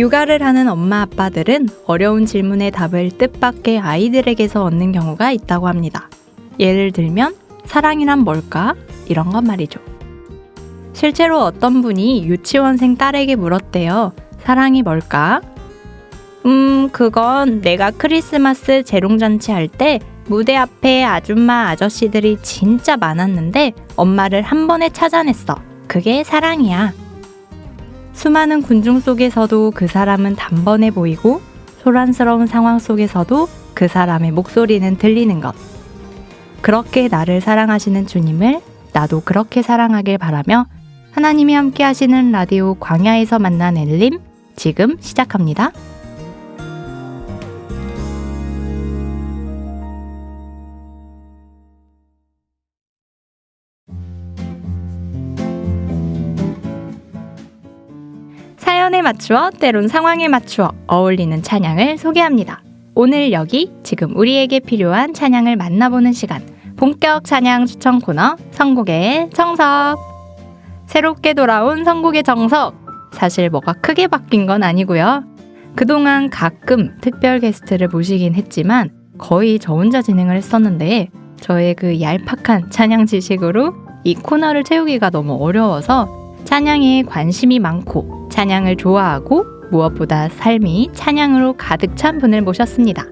육아를 하는 엄마 아빠들은 어려운 질문의 답을 뜻밖의 아이들에게서 얻는 경우가 있다고 합니다. 예를 들면 사랑이란 뭘까? 이런 것 말이죠. 실제로 어떤 분이 유치원생 딸에게 물었대요. 사랑이 뭘까? 그건 내가 크리스마스 재롱잔치 할 때 무대 앞에 아줌마 아저씨들이 진짜 많았는데 엄마를 한 번에 찾아냈어. 그게 사랑이야. 수많은 군중 속에서도 그 사람은 단번에 보이고 소란스러운 상황 속에서도 그 사람의 목소리는 들리는 것. 그렇게 나를 사랑하시는 주님을 나도 그렇게 사랑하길 바라며 하나님이 함께 하시는 라디오 광야에서 만난 엘림 지금 시작합니다. 사연에 맞추어 때론 상황에 맞추어 어울리는 찬양을 소개합니다. 오늘 여기 지금 우리에게 필요한 찬양을 만나보는 시간, 본격 찬양 추천 코너 선곡의 정석. 새롭게 돌아온 선곡의 정석. 사실 뭐가 크게 바뀐 건 아니고요. 그동안 가끔 특별 게스트를 모시긴 했지만 거의 저 혼자 진행을 했었는데 저의 그 얄팍한 찬양 지식으로 이 코너를 채우기가 너무 어려워서 찬양에 관심이 많고 찬양을 좋아하고 무엇보다 삶이 찬양으로 가득 찬 분을 모셨습니다.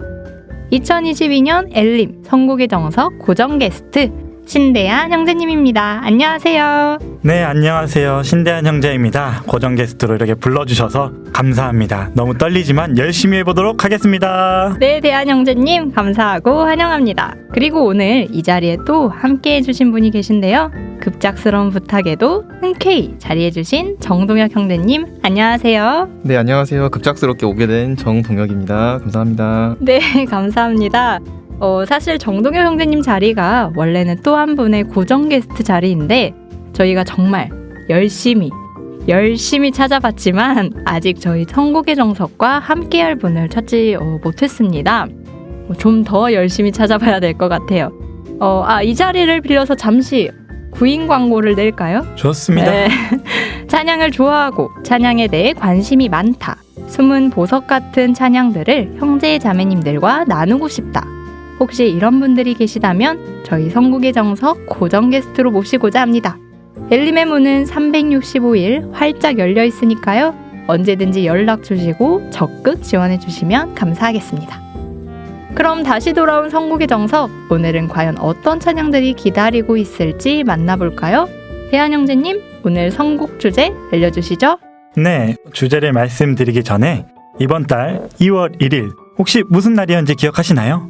2022년 엘림 선곡의 정석 고정 게스트 신대한 형제님입니다. 안녕하세요. 네, 안녕하세요. 신대한 형제입니다. 고정 게스트로 이렇게 불러주셔서 감사합니다. 너무 떨리지만 열심히 해보도록 하겠습니다. 네, 대한 형제님 감사하고 환영합니다. 그리고 오늘 이 자리에 또 함께 해주신 분이 계신데요. 급작스러운 부탁에도 흔쾌히 자리해주신 정동혁 형제님 안녕하세요. 네, 안녕하세요. 급작스럽게 오게 된 정동혁입니다. 감사합니다. 네, 감사합니다. 사실 정동혁 형제님 자리가 원래는 또 한 분의 고정 게스트 자리인데 저희가 정말 열심히 찾아봤지만 아직 저희 선곡의 정석과 함께할 분을 찾지 못했습니다. 좀 더 열심히 찾아봐야 될 것 같아요. 이 자리를 빌려서 잠시 구인 광고를 낼까요? 좋습니다. 네. 찬양을 좋아하고 찬양에 대해 관심이 많다. 숨은 보석 같은 찬양들을 형제 자매님들과 나누고 싶다. 혹시 이런 분들이 계시다면 저희 선곡의 정석 고정 게스트로 모시고자 합니다. 엘림의 문은 365일 활짝 열려 있으니까요. 언제든지 연락 주시고 적극 지원해 주시면 감사하겠습니다. 그럼 다시 돌아온 선곡의 정석, 오늘은 과연 어떤 찬양들이 기다리고 있을지 만나볼까요? 대한 형제님, 오늘 선곡 주제 알려주시죠. 네, 주제를 말씀드리기 전에 이번 달 2월 1일 혹시 무슨 날이었는지 기억하시나요?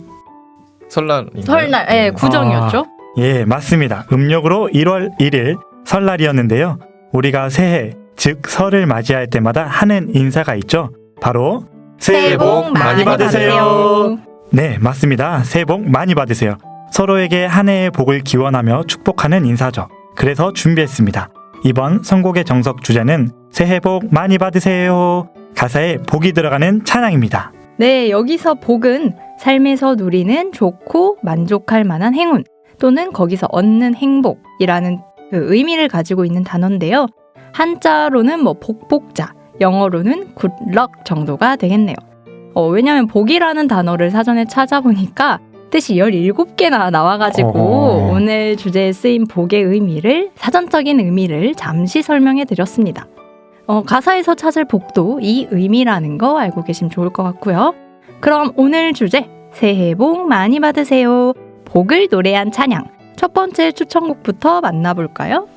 설날인가요? 설날, 예, 구정이었죠? 예, 맞습니다. 음력으로 1월 1일 설날이었는데요. 우리가 새해, 즉 설을 맞이할 때마다 하는 인사가 있죠. 바로 새해 복 많이 받으세요. 네, 맞습니다. 새해 복 많이 받으세요. 서로에게 한 해의 복을 기원하며 축복하는 인사죠. 그래서 준비했습니다. 이번 선곡의 정석 주제는 새해 복 많이 받으세요. 가사에 복이 들어가는 찬양입니다. 네, 여기서 복은 삶에서 누리는 좋고 만족할 만한 행운 또는 거기서 얻는 행복이라는 그 의미를 가지고 있는 단어인데요. 한자로는 복복자, 영어로는 굿럭 정도가 되겠네요. 왜냐하면 복이라는 단어를 사전에 찾아보니까 뜻이 17개나 나와가지고 오늘 주제에 쓰인 복의 의미를, 사전적인 의미를 잠시 설명해 드렸습니다. 가사에서 찾을 복도 이 의미라는 거 알고 계시면 좋을 것 같고요. 그럼 오늘 주제 새해 복 많이 받으세요. 복을 노래한 찬양 첫 번째 추천곡부터 만나볼까요?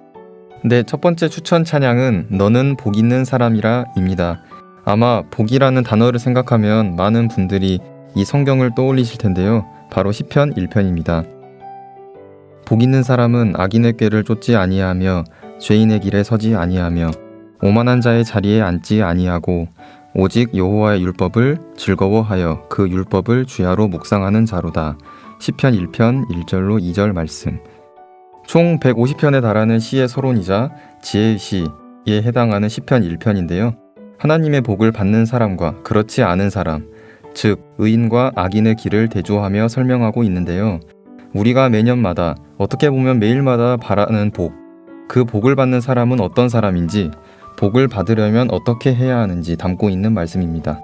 네, 첫 번째 추천 찬양은 너는 복 있는 사람이라 입니다. 아마 복이라는 단어를 생각하면 많은 분들이 이 성경을 떠올리실 텐데요. 바로 시편 1편입니다. 복 있는 사람은 악인의 꾀를 쫓지 아니하며 죄인의 길에 서지 아니하며 오만한 자의 자리에 앉지 아니하고 오직 여호와의 율법을 즐거워하여 그 율법을 주야로 묵상하는 자로다. 시편 1편 1절로 2절 말씀. 총 150편에 달하는 시의 서론이자 지혜의 시에 해당하는 시편 1편인데요. 하나님의 복을 받는 사람과 그렇지 않은 사람, 즉 의인과 악인의 길을 대조하며 설명하고 있는데요. 우리가 매년마다 어떻게 보면 매일마다 바라는 복, 그 복을 받는 사람은 어떤 사람인지, 복을 받으려면 어떻게 해야 하는지 담고 있는 말씀입니다.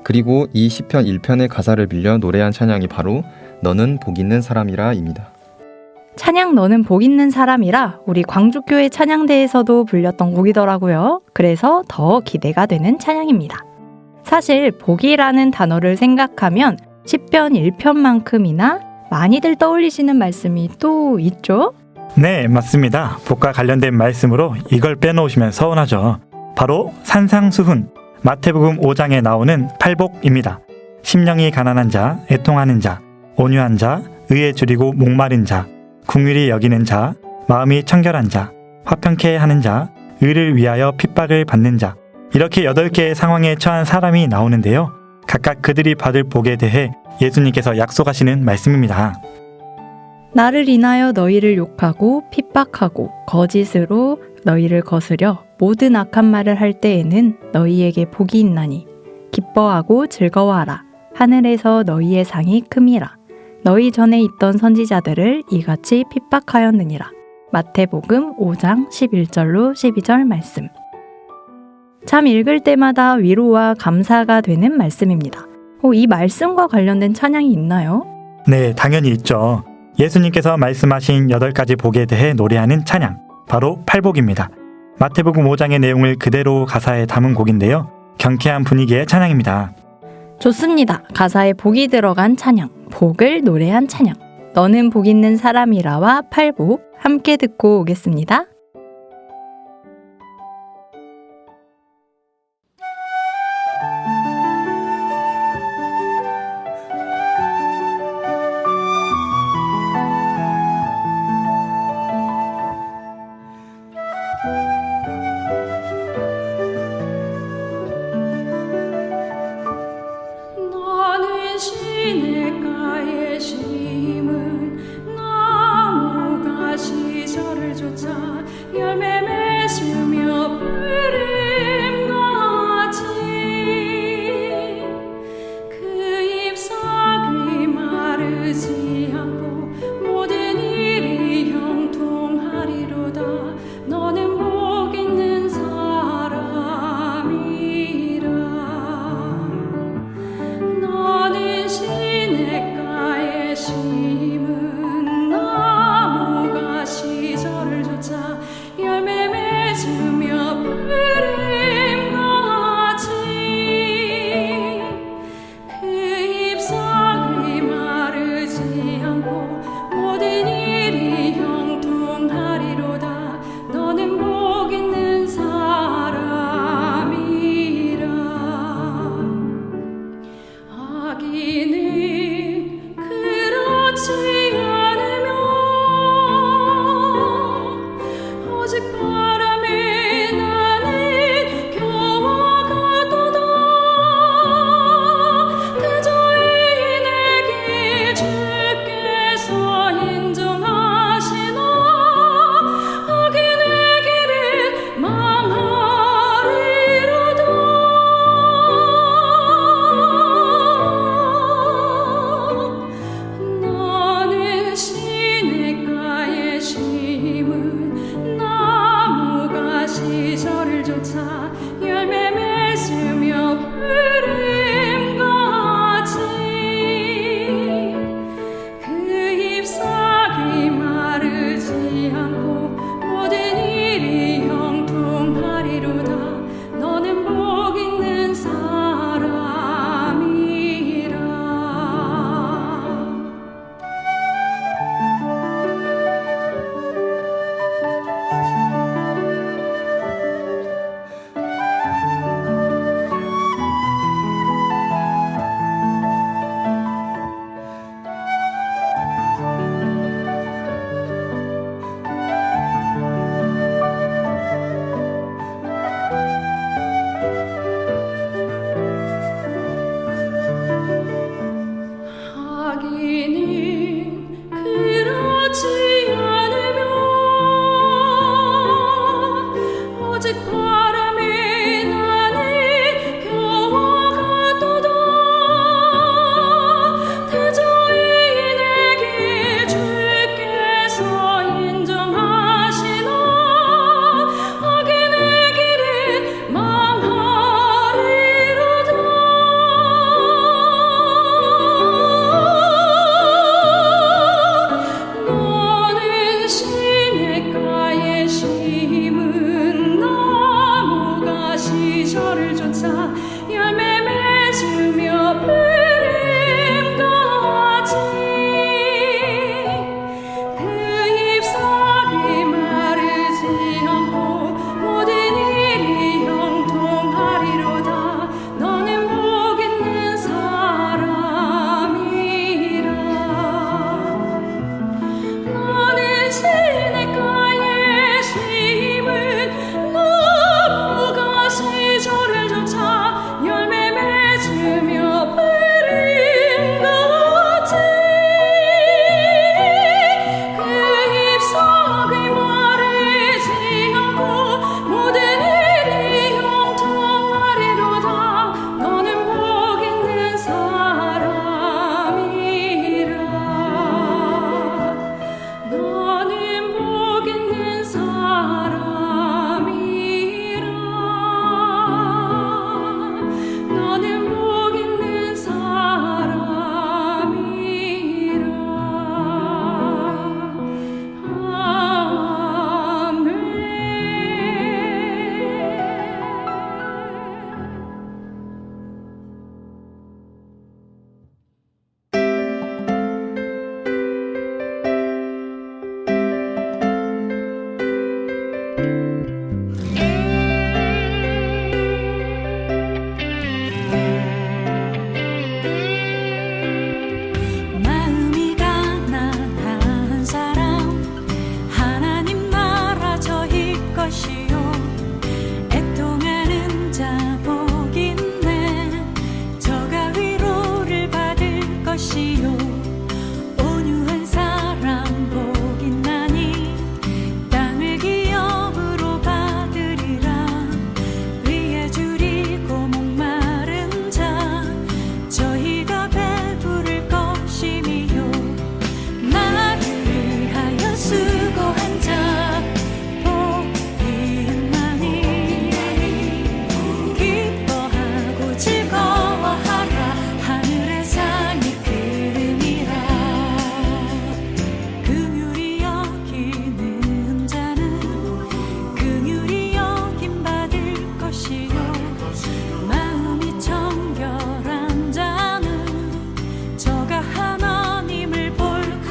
그리고 이 시편 1편의 가사를 빌려 노래한 찬양이 바로 너는 복 있는 사람이라입니다. 찬양 너는 복 있는 사람이라 우리 광주교회 찬양대에서도 불렸던 곡이더라고요. 그래서 더 기대가 되는 찬양입니다. 사실 복이라는 단어를 생각하면 시편 1편만큼이나 많이들 떠올리시는 말씀이 또 있죠? 네, 맞습니다. 복과 관련된 말씀으로 이걸 빼놓으시면 서운하죠. 바로 산상수훈, 마태복음 5장에 나오는 팔복입니다. 심령이 가난한 자, 애통하는 자, 온유한 자, 의에 줄이고 목마른 자, 긍휼히 여기는 자, 마음이 청결한 자, 화평케 하는 자, 의를 위하여 핍박을 받는 자, 이렇게 8개의 상황에 처한 사람이 나오는데요. 각각 그들이 받을 복에 대해 예수님께서 약속하시는 말씀입니다. 나를 인하여 너희를 욕하고 핍박하고 거짓으로 너희를 거스려 모든 악한 말을 할 때에는 너희에게 복이 있나니 기뻐하고 즐거워하라. 하늘에서 너희의 상이 큼이라. 너희 전에 있던 선지자들을 이같이 핍박하였느니라. 마태복음 5장 11절로 12절 말씀. 참 읽을 때마다 위로와 감사가 되는 말씀입니다. 이 말씀과 관련된 찬양이 있나요? 네, 당연히 있죠. 예수님께서 말씀하신 8가지 복에 대해 노래하는 찬양, 바로 팔복입니다. 마태복음 5장의 내용을 그대로 가사에 담은 곡인데요. 경쾌한 분위기의 찬양입니다. 좋습니다. 가사에 복이 들어간 찬양, 복을 노래한 찬양. 너는 복 있는 사람이라와 팔복 함께 듣고 오겠습니다. 너는 시냇가에 심은 나무가 시절을 쫓아 열매 맺으며 푸름같이 그 잎사귀 마르지 않고 모든 일이 형통하리로다. 너는 복 있는 사람이라. 너는 시냇가에 심은 나무가 시절을 쫓아 열매 맺으며 푸름같이 그 잎사귀 마르지 않고 모든 일이 형통하리로다. 너는 복 있는 사람이라. 악인은 그렇지 않으며 오직 바람에 나는 겨워가도다. 그저 의인에게 주께서 인정하시나 악인의 길은 망하리로다. 너는 시냇가에 심은 나무가 시절을 쫓아 열매 맺으며 푸름같이 그 잎사귀 마르지 않고 모든 일이 형통하리로다. 너는 복 있는 사람이라. 악인은 그렇지 않으며 오직 바람에 나는 겨워가도다. 그저 의인에게 주께서 인정하시나 악인의 길은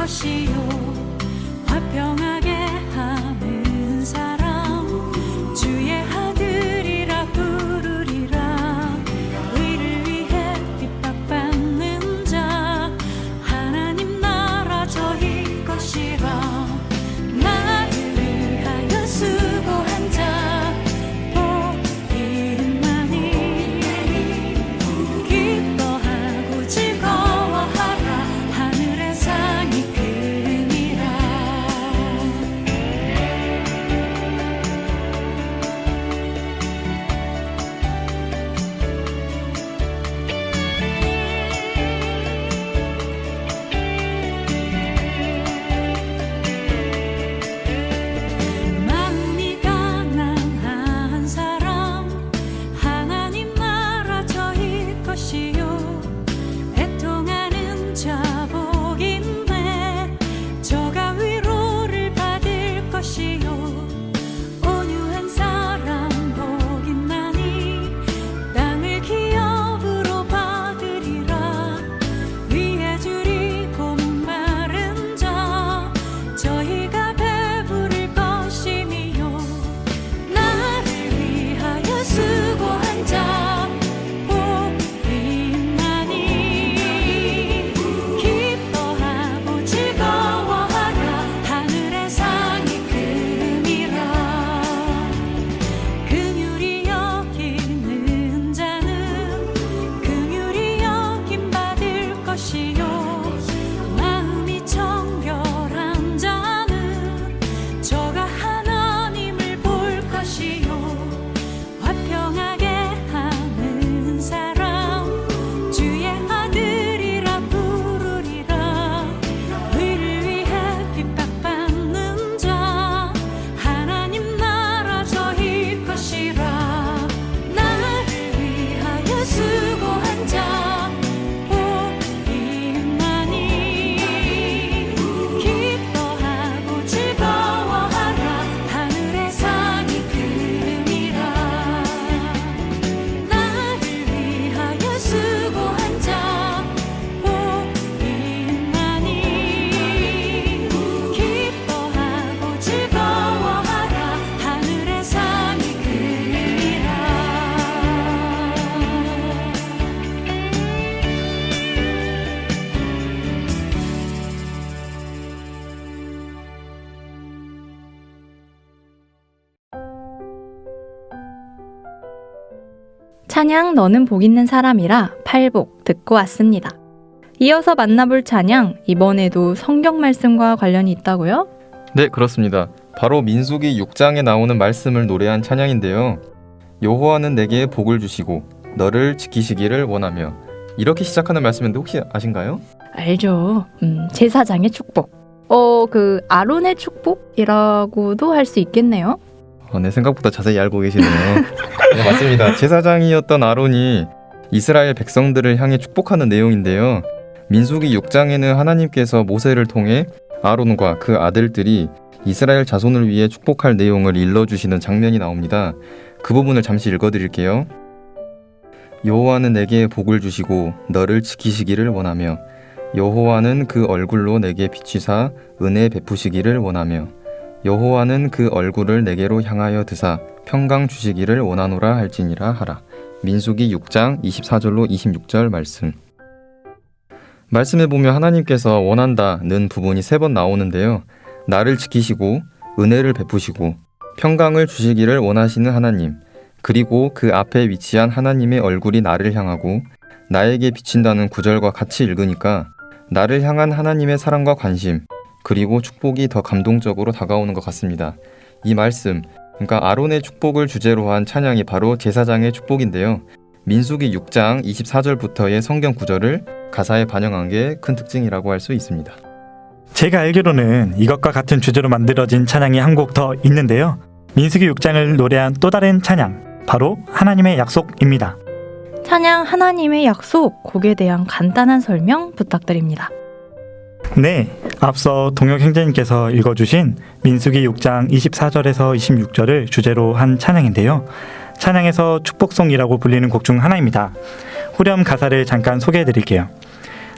것이요 화평하게 하는 사람 주의 아들이라 부르리라. 의를 위해 핍박받는 자 하나님 나라 저희 것이라. 나를 위하여 수고한 자 복이 있나니 기뻐하고 즐거워하라. 하늘의 상이 크니라. 마음이 가난한 사람 하나님 나라 저희 것이요 애통하는 자 복 있네. 저가 위로를 받을 것이요 온유한 사람 복 있나니 땅을 기업으로 받으리라. 위에 줄이고 목마른 자 저희가 배부를 것이니요 나를 위하여 수고한 자 복이 있나니 기뻐하고 즐거워하라. 하늘의 상이 크니라. 긍휼히 여기는 자는 긍휼히 여김 받을 것이요 마음이 정결한 자는 저가 하나님을 볼 것이요 화평하게 하는 사람 주의 아들이라 부르리라. 의를 위해 핍박받는 자 하나님 나라 저희 것이라. 나를 위하여 수고한 자 복이 있나니 기뻐하고 즐거워하라. 하늘의 상이 크니라. 나를 위하여 수고한 자 복이 있나니 기뻐하고 즐거워하라. 하늘의 상이 크니라. 찬양 너는 복 있는 사람이라 팔복 듣고 왔습니다. 이어서 만나볼 찬양, 이번에도 성경 말씀과 관련이 있다고요? 네, 그렇습니다. 바로 민수기 6장에 나오는 말씀을 노래한 찬양인데요. 여호와는 내게 복을 주시고 너를 지키시기를 원하며, 이렇게 시작하는 말씀인데 혹시 아신가요? 알죠. 제사장의 축복. 그 아론의 축복이라고도 할 수 있겠네요. 네, 생각보다 자세히 알고 계시네요. 네, 맞습니다. 제사장이었던 아론이 이스라엘 백성들을 향해 축복하는 내용인데요. 민수기 6장에는 하나님께서 모세를 통해 아론과 그 아들들이 이스라엘 자손을 위해 축복할 내용을 일러주시는 장면이 나옵니다. 그 부분을 잠시 읽어드릴게요. 여호와는 내게 복을 주시고 너를 지키시기를 원하며, 여호와는 그 얼굴로 내게 비추사 은혜 베푸시기를 원하며, 여호와는 그 얼굴을 내게로 향하여 드사 평강 주시기를 원하노라 할지니라 하라. 민수기 6장 24절로 26절 말씀. 말씀에 보면 하나님께서 원한다는 부분이 3번 나오는데요. 나를 지키시고 은혜를 베푸시고 평강을 주시기를 원하시는 하나님, 그리고 그 앞에 위치한 하나님의 얼굴이 나를 향하고 나에게 비친다는 구절과 같이 읽으니까 나를 향한 하나님의 사랑과 관심, 그리고 축복이 더 감동적으로 다가오는 것 같습니다. 이 말씀, 그러니까 아론의 축복을 주제로 한 찬양이 바로 제사장의 축복인데요. 민수기 6장 24절부터의 성경 구절을 가사에 반영한 게 큰 특징이라고 할 수 있습니다. 제가 알기로는 이것과 같은 주제로 만들어진 찬양이 한 곡 더 있는데요. 민수기 6장을 노래한 또 다른 찬양, 바로 하나님의 약속입니다. 찬양 하나님의 약속, 곡에 대한 간단한 설명 부탁드립니다. 네, 앞서 동혁 형제님께서 읽어주신 민수기 6장 24절에서 26절을 주제로 한 찬양인데요. 찬양에서 축복송이라고 불리는 곡 중 하나입니다. 후렴 가사를 잠깐 소개해드릴게요.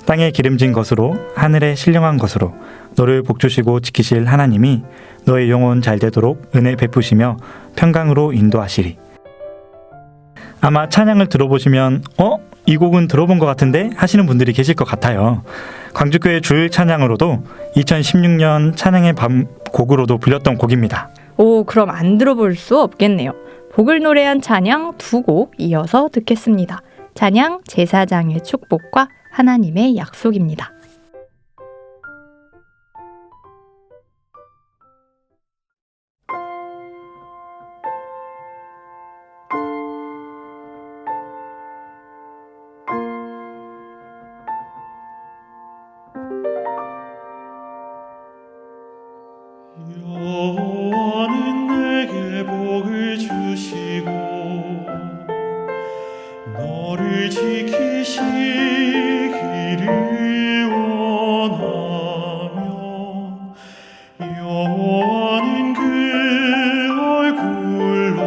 땅에 기름진 것으로 하늘에 신령한 것으로 너를 복주시고 지키실 하나님이 너의 영혼 잘 되도록 은혜 베푸시며 평강으로 인도하시리. 아마 찬양을 들어보시면 이 곡은 들어본 것 같은데 하시는 분들이 계실 것 같아요. 광주교회 주일 찬양으로도 2016년 찬양의 밤 곡으로도 불렸던 곡입니다. 오, 그럼 안 들어볼 수 없겠네요. 복을 노래한 찬양 두 곡 이어서 듣겠습니다. 찬양 제사장의 축복과 하나님의 약속입니다. 여호와는 내게 복을 주시고 너를 지키시기를 원하며 여호와는 그 얼굴로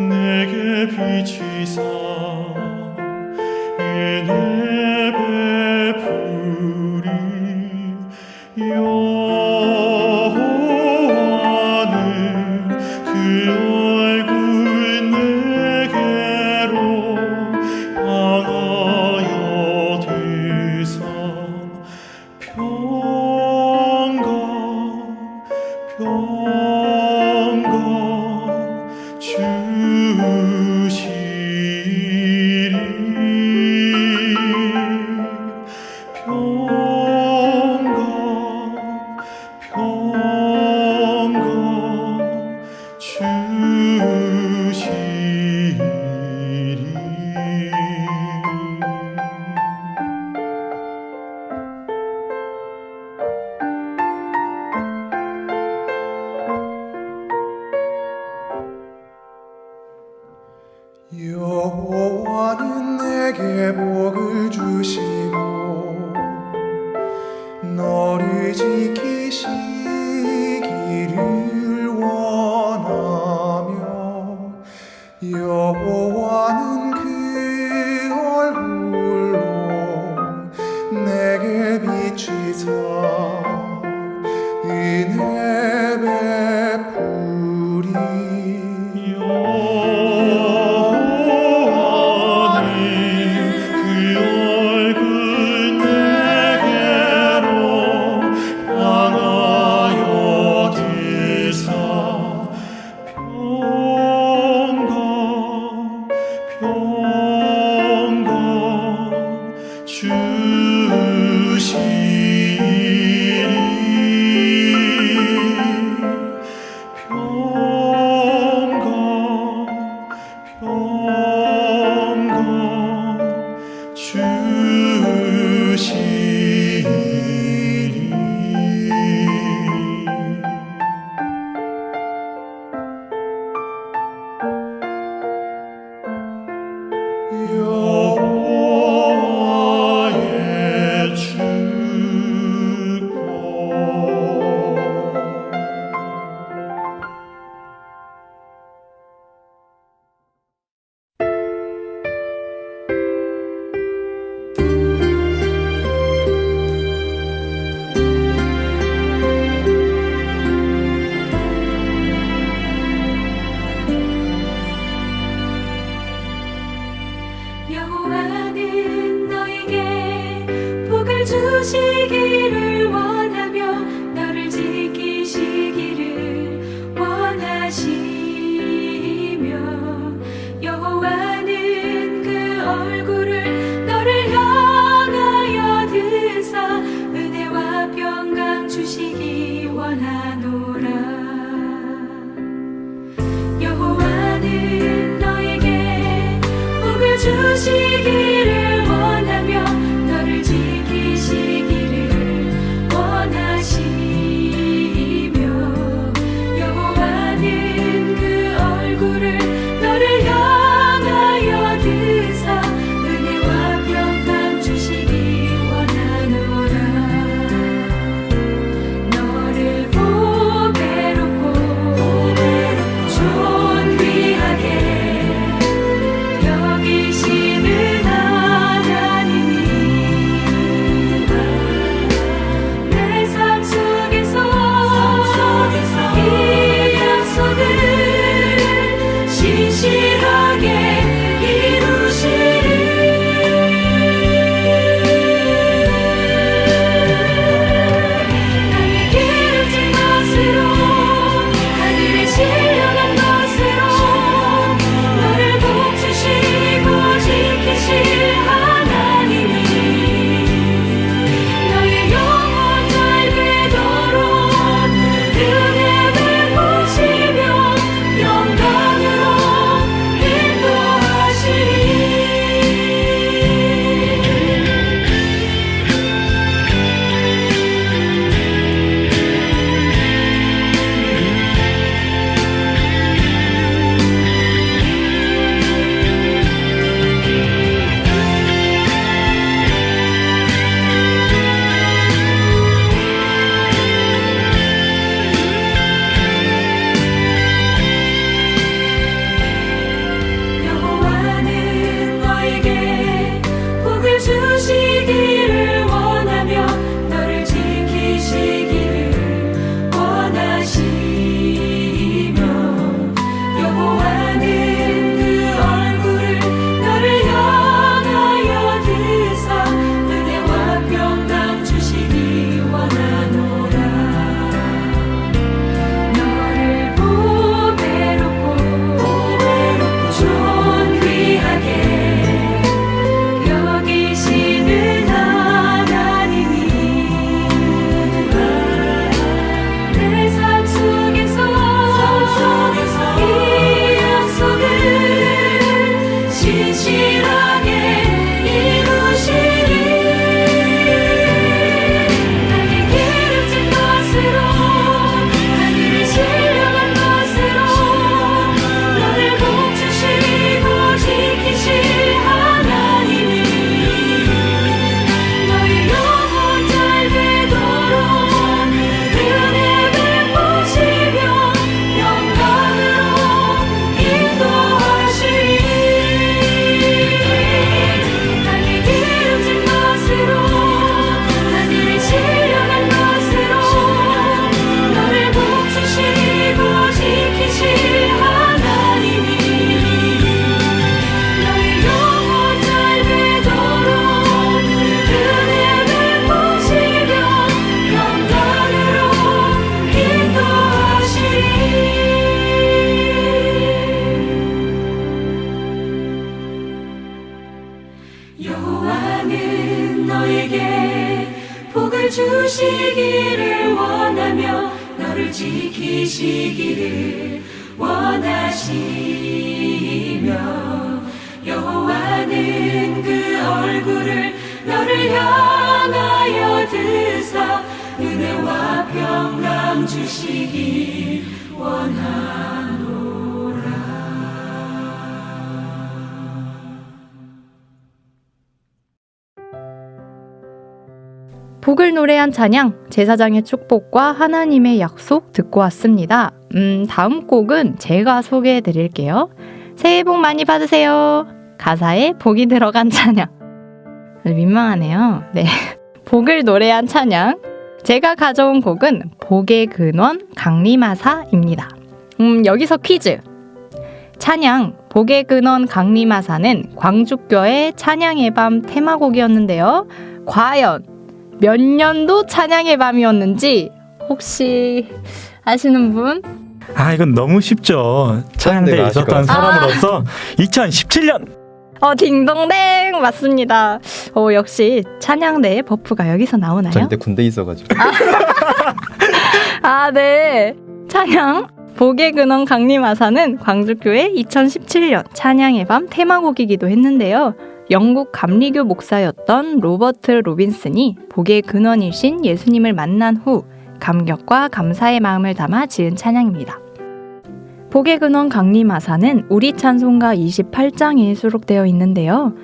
내게 비치사 은혜 베푸리. 여호와는 그 얼굴 내게로 향하여 드사 평강 주시리. 평강 주시리. 여호와는 내게 복을 주시고 너를 지키시기를 원하며 여호와는 그 얼굴로 내게 비치사 은혜 베푸리. 여호와는 그 얼굴 내게로 향하여 드사 평강 주시리. 여호와의 축복. 여호와는 너에게 복을 주시기를 원하며 너를 지키시기를 원하시며 여호와는 그 얼굴을 너를 향하여 드사 은혜와 평강 주시기 원하노라. 여호와는 너에게 복을 주시기를 원하며 너를 지키시기를 복을 주시기를 원하며 너를 지키시기를 원하시며 여호와는 그 얼굴을 너를 향하여 드사 은혜와 평강 주시기 원하노라. 복을 노래한 찬양, 제사장의 축복과 하나님의 약속 듣고 왔습니다. 다음 곡은 제가 소개해 드릴게요. 새해 복 많이 받으세요. 가사에 복이 들어간 찬양. 민망하네요. 네. 복을 노래한 찬양. 제가 가져온 곡은 복의 근원 강림하사입니다. 여기서 퀴즈. 찬양 복의 근원 강림하사는 광주교회 찬양의 밤 테마곡이었는데요. 과연 몇 년도 찬양의 밤이었는지 혹시 아시는 분? 아, 이건 너무 쉽죠. 찬양대에 내가 있었던 아실 것 사람으로서 2017년. 딩동댕 맞습니다. 역시 찬양대의 버프가 여기서 나오나요? 저 이때 군대에 있어가지고. 네. 찬양 복의 근원 강림하사는 광주교회 2017년 찬양의 밤 테마곡이기도 했는데요. 영국 감리교 목사였던 로버트 로빈슨이 복의 근원이신 예수님을 만난 후 감격과 감사의 마음을 담아 지은 찬양입니다. 복의 근원 강림하사는 우리 찬송가 28장에 수록되어 있는데요.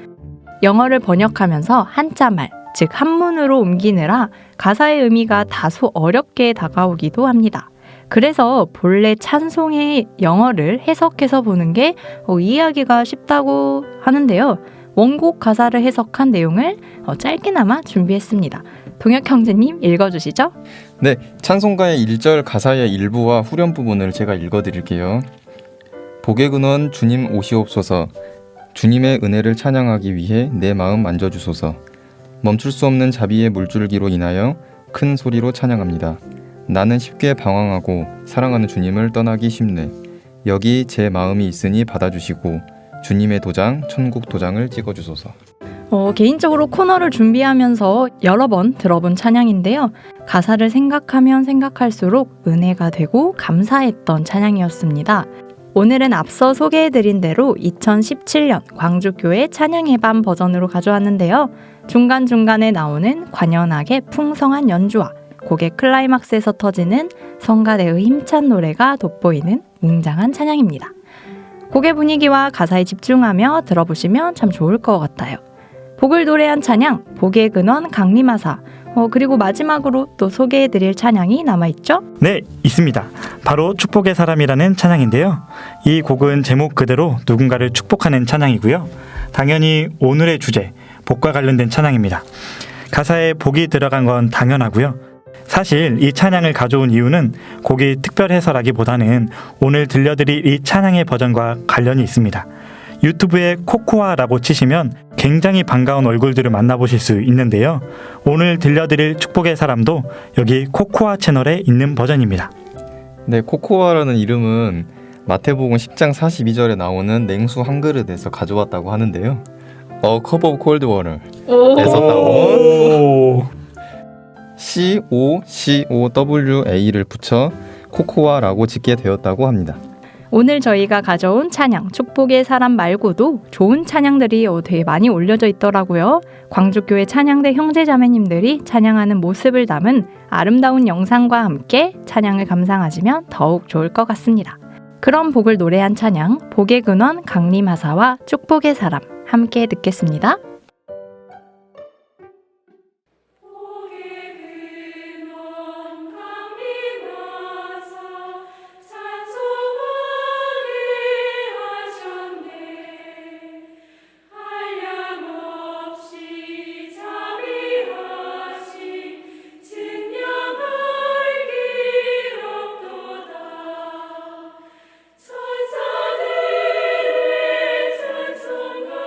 영어를 번역하면서 한자말, 즉 한문으로 옮기느라 가사의 의미가 다소 어렵게 다가오기도 합니다. 그래서 본래 찬송의 영어를 해석해서 보는 게 이해하기가 쉽다고 하는데요. 원곡 가사를 해석한 내용을 짧게나마 준비했습니다. 동혁 형제님 읽어주시죠. 네, 찬송가의 1절 가사의 일부와 후렴 부분을 제가 읽어드릴게요. 복의 근원 주님 오시옵소서. 주님의 은혜를 찬양하기 위해 내 마음 만져주소서. 멈출 수 없는 자비의 물줄기로 인하여 큰 소리로 찬양합니다. 나는 쉽게 방황하고 사랑하는 주님을 떠나기 쉽네. 여기 제 마음이 있으니 받아주시고 주님의 도장, 천국 도장을 찍어주소서. 개인적으로 코너를 준비하면서 여러 번 들어본 찬양인데요. 가사를 생각하면 생각할수록 은혜가 되고 감사했던 찬양이었습니다. 오늘은 앞서 소개해드린 대로 2017년 광주교회 찬양의 밤 버전으로 가져왔는데요. 중간중간에 나오는 관연하게 풍성한 연주와 곡의 클라이막스에서 터지는 성가대의 힘찬 노래가 돋보이는 웅장한 찬양입니다. 곡의 분위기와 가사에 집중하며 들어보시면 참 좋을 것 같아요. 복을 노래한 찬양, 복의 근원 강림하사. 그리고 마지막으로 또 소개해드릴 찬양이 남아있죠? 네, 있습니다. 바로 축복의 사람이라는 찬양인데요. 이 곡은 제목 그대로 누군가를 축복하는 찬양이고요. 당연히 오늘의 주제, 복과 관련된 찬양입니다. 가사에 복이 들어간 건 당연하고요. 사실 이 찬양을 가져온 이유는 곡이 특별해서라기보다는 오늘 들려드릴 이 찬양의 버전과 관련이 있습니다. 유튜브에 코코아라고 치시면 굉장히 반가운 얼굴들을 만나보실 수 있는데요. 오늘 들려드릴 축복의 사람도 여기 코코아 채널에 있는 버전입니다. 네, 코코아라는 이름은 마태복음 10장 42절에 나오는 냉수 한 그릇에서 가져왔다고 하는데요. A cup of cold water에서 나온 COCOWA를 붙여 코코아라고 짓게 되었다고 합니다. 오늘 저희가 가져온 찬양, 축복의 사람 말고도 좋은 찬양들이 되게 많이 올려져 있더라고요. 광주교회 찬양대 형제자매님들이 찬양하는 모습을 담은 아름다운 영상과 함께 찬양을 감상하시면 더욱 좋을 것 같습니다. 그럼 복을 노래한 찬양, 복의 근원 강림하사와 축복의 사람 함께 듣겠습니다. 천사들의 찬송가로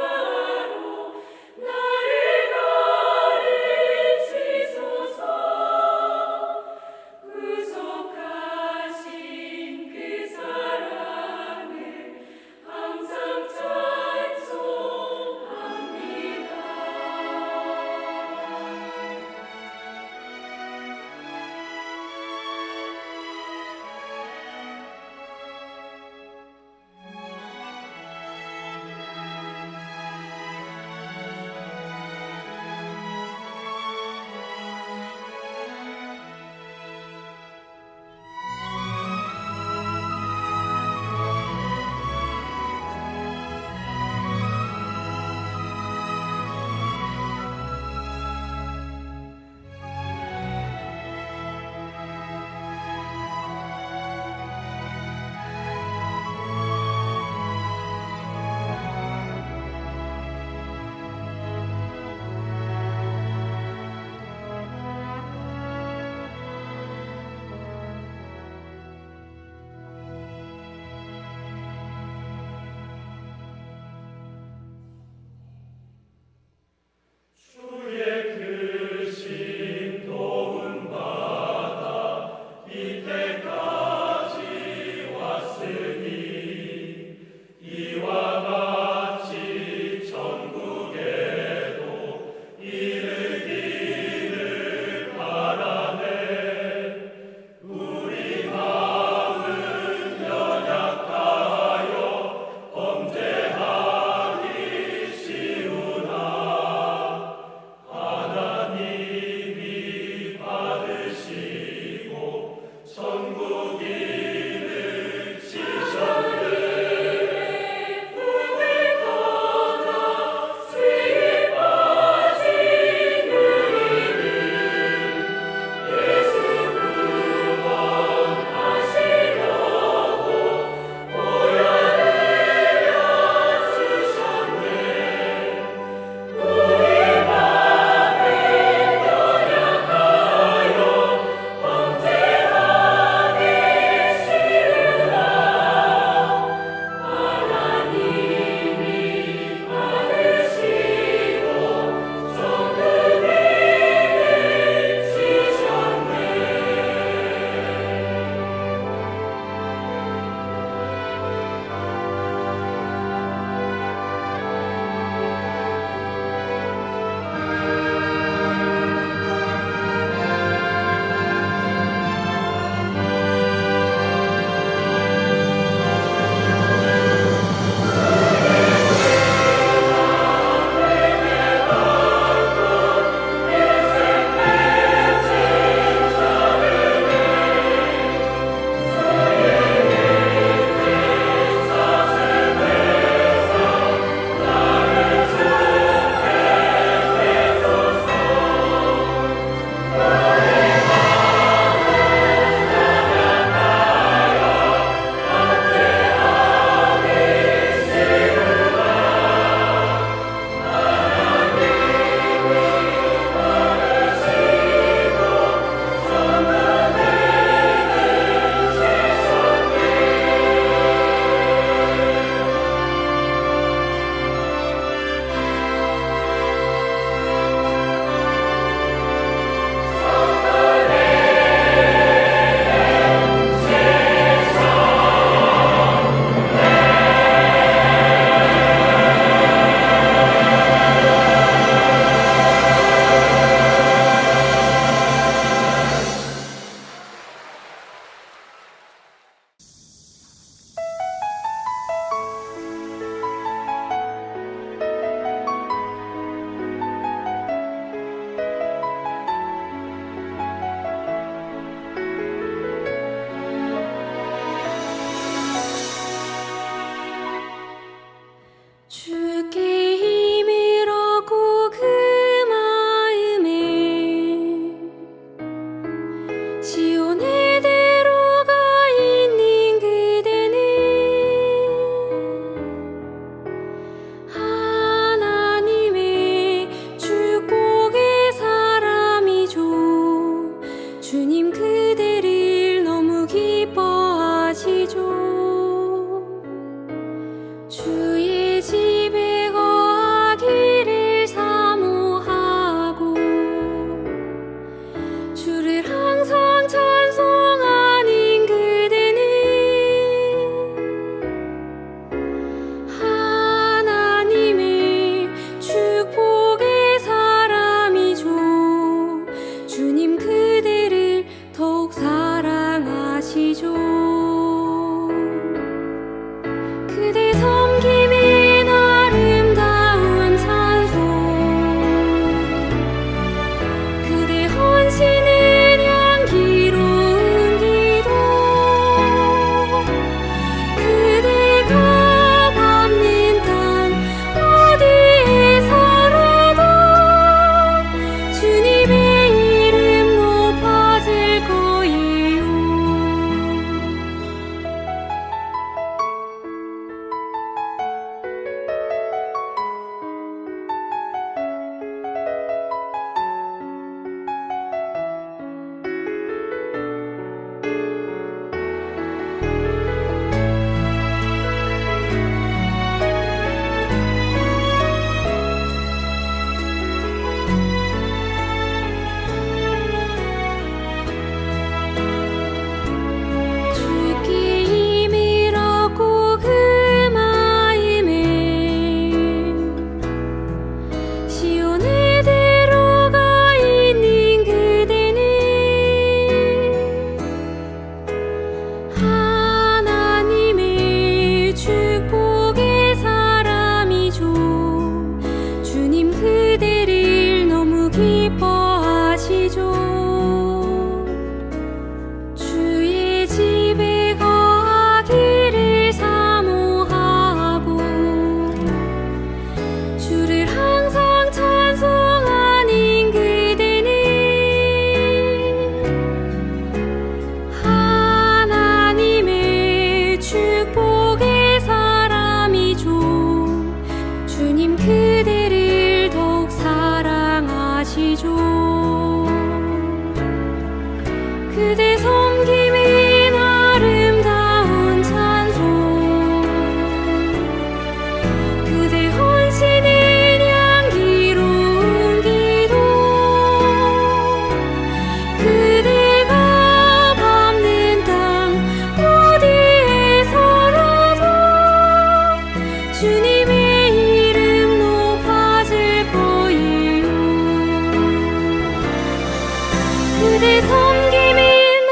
그대 섬김인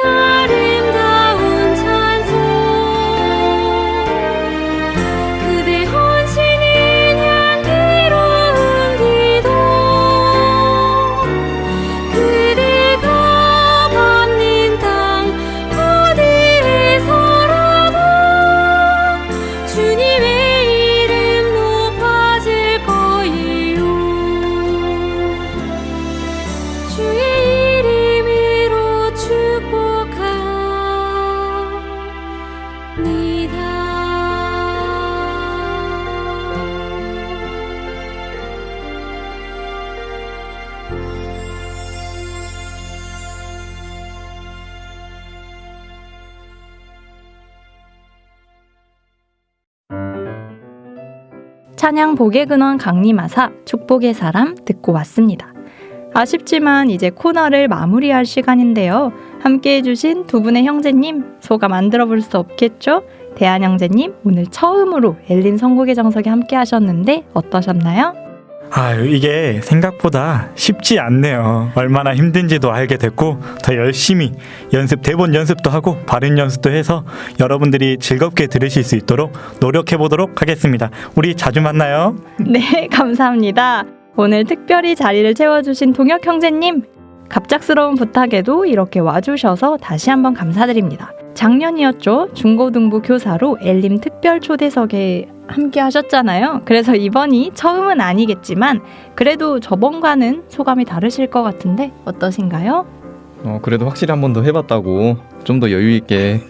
아름다운 찬송 그대 헌신인 향기로운 기도 그대가 밟는 땅 어디에서라도 주님의 이름 높아질 거예요. 주의 이름으로 찬양 복의 근원 강림하사 축복의 사람 듣고 왔습니다. 아쉽지만 이제 코너를 마무리할 시간인데요. 함께 해주신 두 분의 형제님 소감 안 들어볼 수 없겠죠? 대한 형제님 오늘 처음으로 엘림 선곡의 정석에 함께 하셨는데 어떠셨나요? 아유, 이게 생각보다 쉽지 않네요. 얼마나 힘든지도 알게 됐고 더 열심히 대본 연습도 하고 발음 연습도 해서 여러분들이 즐겁게 들으실 수 있도록 노력해 보도록 하겠습니다. 우리 자주 만나요. 네, 감사합니다. 오늘 특별히 자리를 채워주신 동혁 형제님 갑작스러운 부탁에도 이렇게 와주셔서 다시 한번 감사드립니다. 작년이었죠. 중고등부 교사로 엘림 특별 초대석에 함께 하셨잖아요. 그래서 이번이 처음은 아니겠지만 그래도 저번과는 소감이 다르실 것 같은데 어떠신가요? 그래도 확실히 한 번 더 해봤다고 좀 더 여유 있게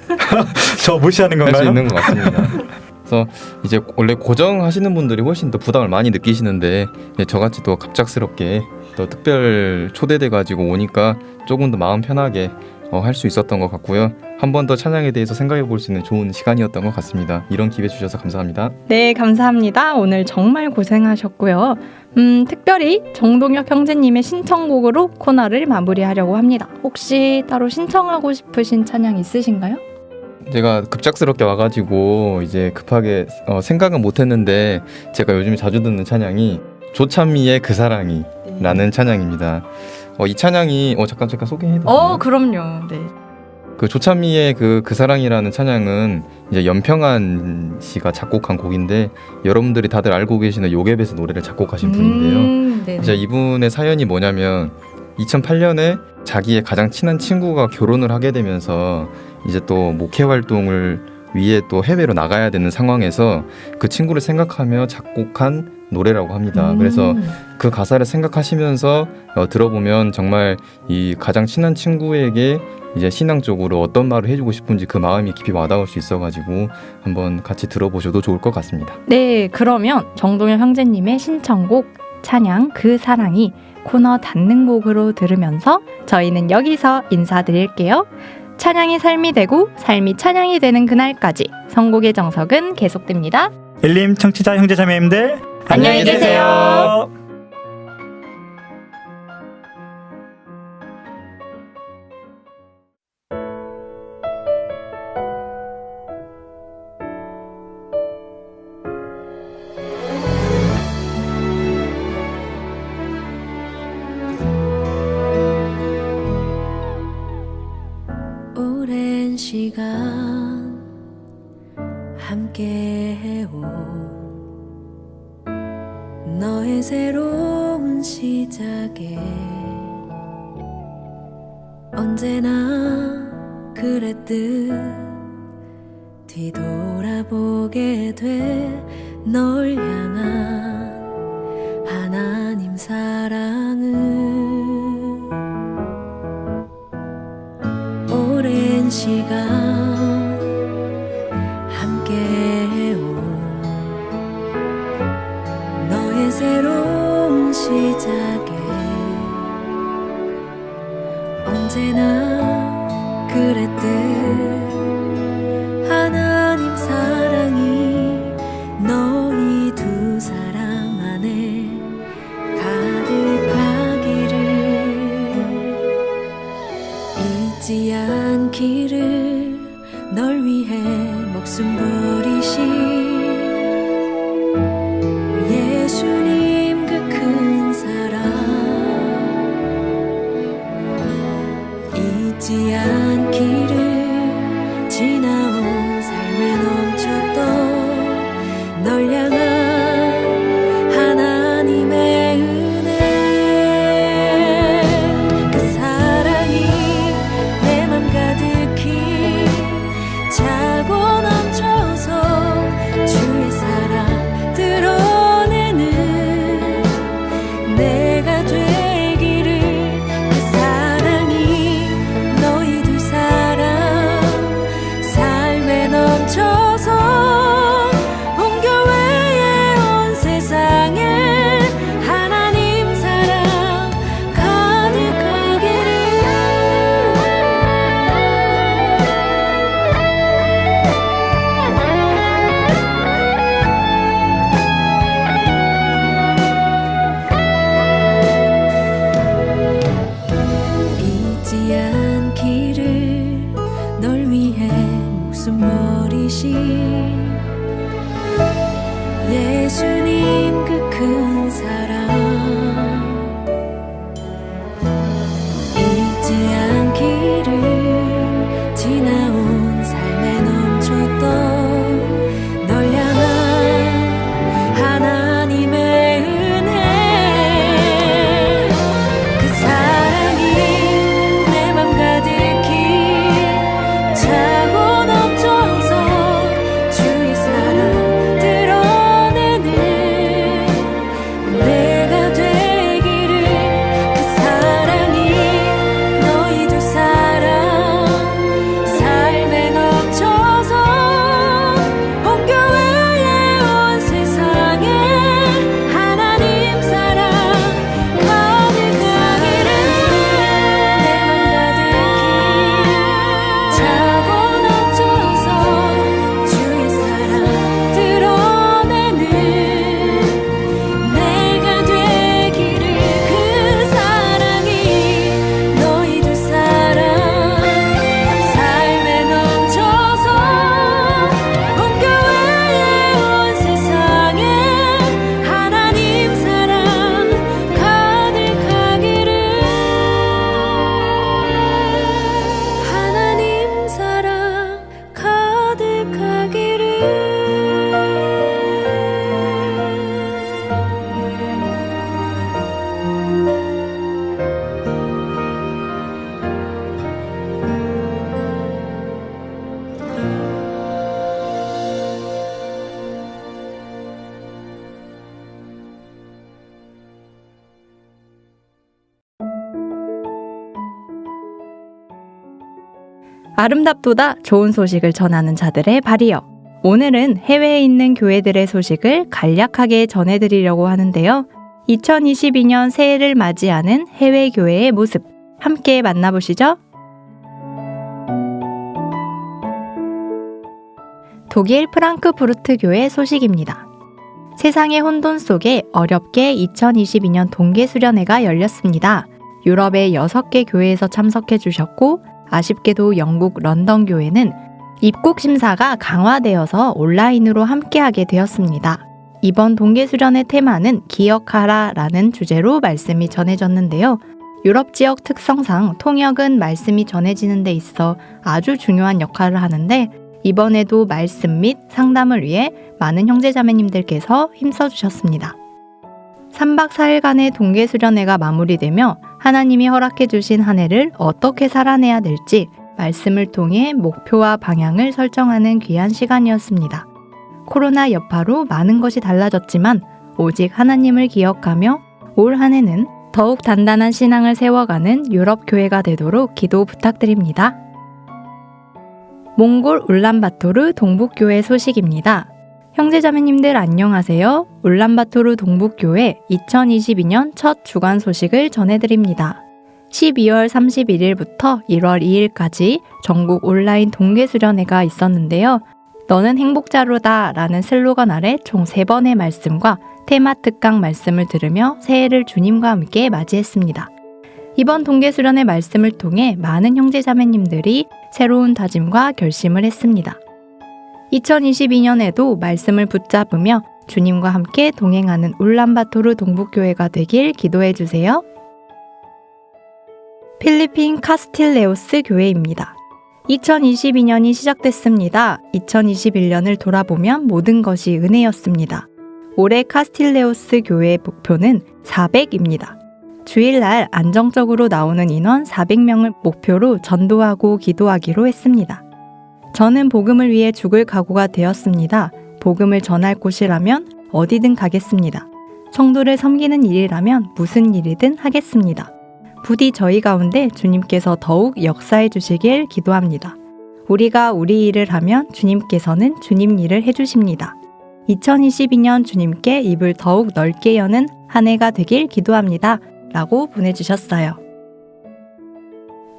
저 무시하는 할 수 건가요? 있는 것 같습니다. 그래서 이제 원래 고정하시는 분들이 훨씬 더 부담을 많이 느끼시는데 저같이 또 갑작스럽게 또 특별 초대돼가지고 오니까 조금 더 마음 편하게 할 수 있었던 것 같고요. 한 번 더 찬양에 대해서 생각해 볼 수 있는 좋은 시간이었던 것 같습니다. 이런 기회 주셔서 감사합니다. 네, 감사합니다. 오늘 정말 고생하셨고요. 특별히 정동혁 형제님의 신청곡으로 코너를 마무리하려고 합니다. 혹시 따로 신청하고 싶으신 찬양 있으신가요? 제가 급작스럽게 와가지고 이제 급하게 생각은 못했는데 제가 요즘 자주 듣는 찬양이 조찬미의 그 사랑이 라는 찬양입니다. 이 찬양이 잠깐 소개해도 되나요? 그럼요. 네. 그 조찬미의 그 사랑이라는 찬양은 이제 연평한 씨가 작곡한 곡인데 여러분들이 다들 알고 계시는 요괴벳의 노래를 작곡하신 분인데요. 네. 이제 이분의 사연이 뭐냐면 2008년에 자기의 가장 친한 친구가 결혼을 하게 되면서 이제 또 목회 활동을 위해 또 해외로 나가야 되는 상황에서 그 친구를 생각하며 작곡한 노래라고 합니다. 그래서 그 가사를 생각하시면서 들어보면 정말 이 가장 친한 친구에게 이제 신앙적으로 어떤 말을 해주고 싶은지 그 마음이 깊이 와닿을 수 있어가지고 한번 같이 들어보셔도 좋을 것 같습니다. 네, 그러면 정동혁 형제님의 신청곡 찬양 그 사랑이 코너 닫는 곡으로 들으면서 저희는 여기서 인사드릴게요. 찬양이 삶이 되고 삶이 찬양이 되는 그날까지 선곡의 정석은 계속됩니다. 엘림 청취자 형제자매님들 안녕히 계세요. 오랜 시간 함께 해온 너의 새로운 시작에 언제나 그랬듯 뒤돌아보게 돼 널 향한 하나님 사랑을 오랜 시간 함께 해온 너의 새로운 시작에 언제나 그랬듯 하나님 사랑이 너희 두 사람 안에 가득하기를 잊지 않기를 널 위해 목숨 버리신 예수님 그 큰 사랑 잊지 않기를 지나온 삶에 넘쳤던 널 향한 하나님의 은혜 그 사랑이 내 맘 가득히 차고 넘쳐서 주의 사랑 드러내는 내가 되기를 그 사랑이 너희 두 사랑 삶에 넘쳐서 온 교회에 온 세상에 하나님 사랑 가득하기를 잊지 않기를 널 위해 목숨 버리신 예수님 그 큰 사랑 잊지 않기를 지나온 삶에 넘쳤던 널 향한 하나님의 은혜 그 사랑이 내 맘 가득히 차고 넘쳐서 주의 사랑 드러내는 내가 되기를 그 사랑이 너희 두 사랑 삶에 넘쳐서 온 교회에 온 세상에 하나님 사랑 가득하기를 내 맘 가득히 차고 넘쳐서 주의 사랑 드러내는 내가 되기를 그 사랑이 너희 두 사랑 삶에 넘쳐서 온 교회에 온 세상에 하나님 사랑 가득하기를 하나님 사랑 가득하기를 아름답도다 좋은 소식을 전하는 자들의 발이여. 오늘은 해외에 있는 교회들의 소식을 간략하게 전해드리려고 하는데요. 2022년 새해를 맞이하는 해외 교회의 모습 함께 만나보시죠. 독일 프랑크푸르트 교회 소식입니다. 세상의 혼돈 속에 어렵게 2022년 동계수련회가 열렸습니다. 유럽의 6개 교회에서 참석해 주셨고 아쉽게도 영국 런던 교회는 입국 심사가 강화되어서 온라인으로 함께하게 되었습니다. 이번 동계수련의 테마는 기억하라라는 주제로 말씀이 전해졌는데요. 유럽 지역 특성상 통역은 말씀이 전해지는 데 있어 아주 중요한 역할을 하는데 이번에도 말씀 및 상담을 위해 많은 형제자매님들께서 힘써주셨습니다. 3박 4일간의 동계수련회가 마무리되며 하나님이 허락해 주신 한 해를 어떻게 살아내야 될지 말씀을 통해 목표와 방향을 설정하는 귀한 시간이었습니다. 코로나 여파로 많은 것이 달라졌지만 오직 하나님을 기억하며 올 한 해는 더욱 단단한 신앙을 세워가는 유럽 교회가 되도록 기도 부탁드립니다. 몽골 울란바토르 동북교회 소식입니다. 형제자매님들 안녕하세요. 울란바토르 동북교회 2022년 첫 주간 소식을 전해드립니다. 12월 31일부터 1월 2일까지 전국 온라인 동계수련회가 있었는데요. 너는 행복자로다 라는 슬로건 아래 총 3번의 말씀과 테마 특강 말씀을 들으며 새해를 주님과 함께 맞이했습니다. 이번 동계수련회 말씀을 통해 많은 형제자매님들이 새로운 다짐과 결심을 했습니다. 2022년에도 말씀을 붙잡으며 주님과 함께 동행하는 울란바토르 동북교회가 되길 기도해 주세요. 필리핀 카스틸레오스 교회입니다. 2022년이 시작됐습니다. 2021년을 돌아보면 모든 것이 은혜였습니다. 올해 카스틸레오스 교회의 목표는 400입니다. 주일날 안정적으로 나오는 인원 400명을 목표로 전도하고 기도하기로 했습니다. 저는 복음을 위해 죽을 각오가 되었습니다. 복음을 전할 곳이라면 어디든 가겠습니다. 성도를 섬기는 일이라면 무슨 일이든 하겠습니다. 부디 저희 가운데 주님께서 더욱 역사해 주시길 기도합니다. 우리가 우리 일을 하면 주님께서는 주님 일을 해주십니다. 2022년 주님께 입을 더욱 넓게 여는 한 해가 되길 기도합니다. 라고 보내주셨어요.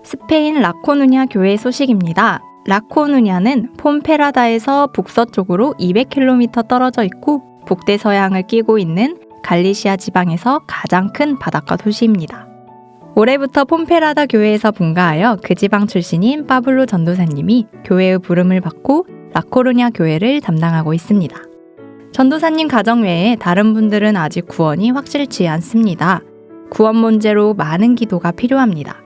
스페인 라코누냐 교회 소식입니다. 라코누냐는 폼페라다에서 북서쪽으로 200km 떨어져 있고 북대서양을 끼고 있는 갈리시아 지방에서 가장 큰 바닷가 도시입니다. 올해부터 폼페라다 교회에서 분가하여 그 지방 출신인 파블로 전도사님이 교회의 부름을 받고 라코루냐 교회를 담당하고 있습니다. 전도사님 가정 외에 다른 분들은 아직 구원이 확실치 않습니다. 구원 문제로 많은 기도가 필요합니다.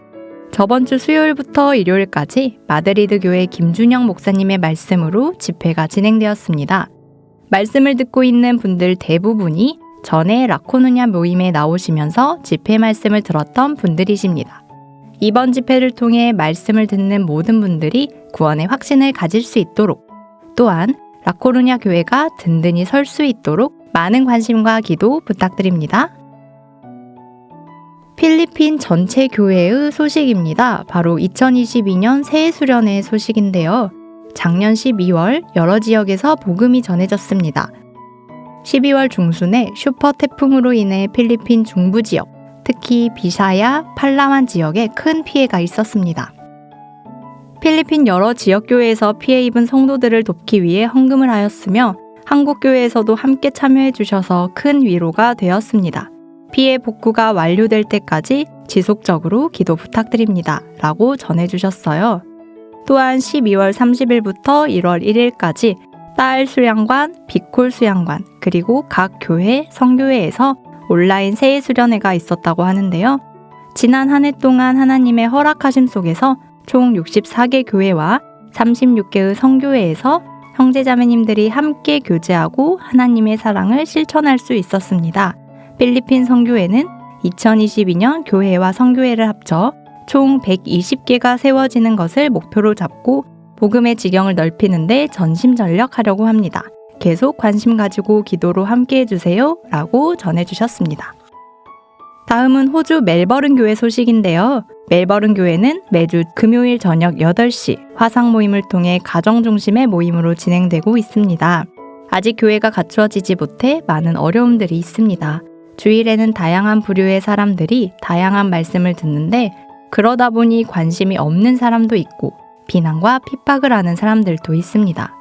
저번 주 수요일부터 일요일까지 마드리드 교회 김준영 목사님의 말씀으로 집회가 진행되었습니다. 말씀을 듣고 있는 분들 대부분이 전에 라코누냐 모임에 나오시면서 집회 말씀을 들었던 분들이십니다. 이번 집회를 통해 말씀을 듣는 모든 분들이 구원의 확신을 가질 수 있도록, 또한 라코누냐 교회가 든든히 설 수 있도록 많은 관심과 기도 부탁드립니다. 필리핀 전체 교회의 소식입니다. 바로 2022년 새해 수련회 소식인데요. 작년 12월 여러 지역에서 복음이 전해졌습니다. 12월 중순에 슈퍼 태풍으로 인해 필리핀 중부 지역, 특히 비사야, 팔라완 지역에 큰 피해가 있었습니다. 필리핀 여러 지역교회에서 피해 입은 성도들을 돕기 위해 헌금을 하였으며 한국교회에서도 함께 참여해 주셔서 큰 위로가 되었습니다. 피해 복구가 완료될 때까지 지속적으로 기도 부탁드립니다. 라고 전해주셨어요. 또한 12월 30일부터 1월 1일까지 딸 수양관, 비콜 수양관, 그리고 각 교회, 성교회에서 온라인 새해 수련회가 있었다고 하는데요. 지난 한 해 동안 하나님의 허락하심 속에서 총 64개 교회와 36개의 성교회에서 형제자매님들이 함께 교제하고 하나님의 사랑을 실천할 수 있었습니다. 필리핀 성교회는 2022년 교회와 성교회를 합쳐 총 120개가 세워지는 것을 목표로 잡고 복음의 지경을 넓히는 데 전심전력하려고 합니다. 계속 관심 가지고 기도로 함께 해주세요. 라고 전해주셨습니다. 다음은 호주 멜버른 교회 소식인데요. 멜버른 교회는 매주 금요일 저녁 8시 화상 모임을 통해 가정 중심의 모임으로 진행되고 있습니다. 아직 교회가 갖추어지지 못해 많은 어려움들이 있습니다. 주일에는 다양한 부류의 사람들이 다양한 말씀을 듣는데 그러다 보니 관심이 없는 사람도 있고 비난과 핍박을 하는 사람들도 있습니다.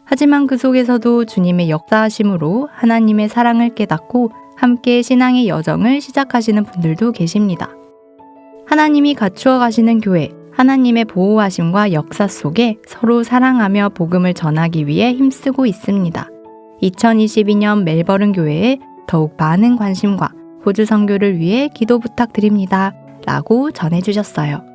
하지만 그 속에서도 주님의 역사하심으로 하나님의 사랑을 깨닫고 함께 신앙의 여정을 시작하시는 분들도 계십니다. 하나님이 갖추어 가시는 교회, 하나님의 보호하심과 역사 속에 서로 사랑하며 복음을 전하기 위해 힘쓰고 있습니다. 2022년 멜버른 교회에 더욱 많은 관심과 호주 선교를 위해 기도 부탁드립니다. 라고 전해주셨어요.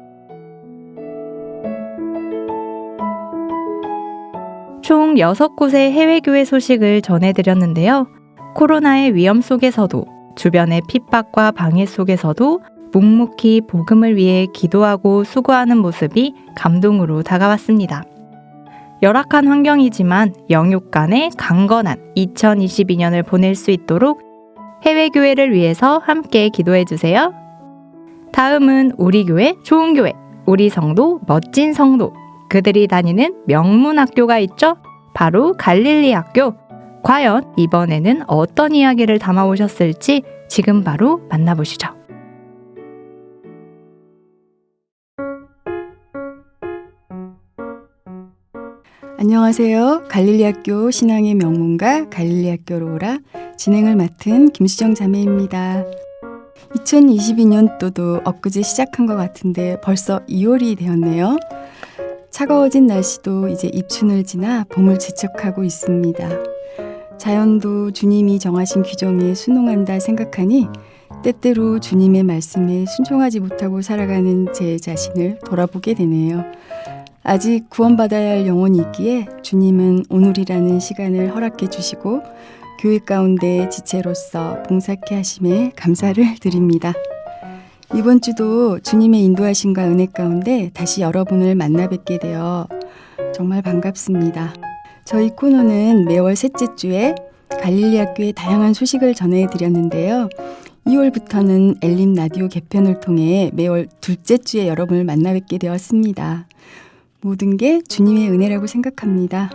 총 6곳의 해외교회 소식을 전해드렸는데요. 코로나의 위험 속에서도 주변의 핍박과 방해 속에서도 묵묵히 복음을 위해 기도하고 수고하는 모습이 감동으로 다가왔습니다. 열악한 환경이지만 영육 간의 강건한 2022년을 보낼 수 있도록 해외교회를 위해서 함께 기도해주세요. 다음은 우리 교회 좋은 교회, 우리 성도 멋진 성도, 그들이 다니는 명문 학교가 있죠? 바로 갈릴리 학교. 과연 이번에는 어떤 이야기를 담아오셨을지 지금 바로 만나보시죠. 안녕하세요. 갈릴리학교 신앙의 명문가 갈릴리학교로 오라 진행을 맡은 김수정 자매입니다. 2022년도도 엊그제 시작한 것 같은데 벌써 2월이 되었네요. 차가워진 날씨도 이제 입춘을 지나 봄을 재촉하고 있습니다. 자연도 주님이 정하신 규정에 순응한다 생각하니 때때로 주님의 말씀에 순종하지 못하고 살아가는 제 자신을 돌아보게 되네요. 아직 구원받아야 할 영혼이 있기에 주님은 오늘이라는 시간을 허락해 주시고 교회 가운데 지체로서 봉사케 하심에 감사를 드립니다. 이번 주도 주님의 인도하심과 은혜 가운데 다시 여러분을 만나 뵙게 되어 정말 반갑습니다. 저희 코너는 매월 셋째 주에 갈릴리 학교의 다양한 소식을 전해드렸는데요. 2월부터는 엘림 라디오 개편을 통해 매월 둘째 주에 여러분을 만나 뵙게 되었습니다. 모든 게 주님의 은혜라고 생각합니다.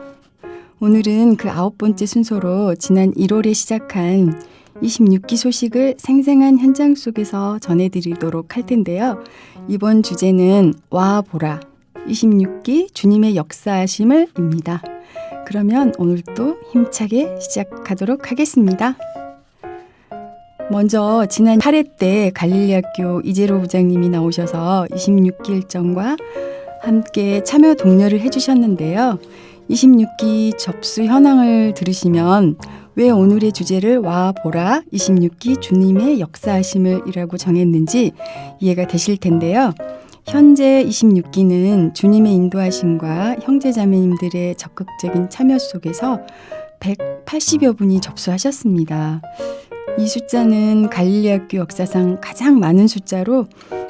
오늘은 그 9번째 순서로 지난 1월에 시작한 26기 소식을 생생한 현장 속에서 전해드리도록 할 텐데요. 이번 주제는 와 보라 26기 주님의 역사하심을 입니다. 그러면 오늘도 힘차게 시작하도록 하겠습니다. 먼저 지난 8회 때 갈릴리학교 이재로 부장님이 나오셔서 26기 일정과 함께 참여 독려를 해주셨는데요. 26기 접수 현황을 들으시면 왜 오늘의 주제를 와 보라 26기 주님의 역사하심을 이라고 정했는지 이해가 되실 텐데요. 현재 26기는 주님의 인도하심과 형제자매님들의 적극적인 참여 속에서 180여 분이 접수하셨습니다. 이 숫자는 갈릴리학교 역사상 가장 많은 숫자로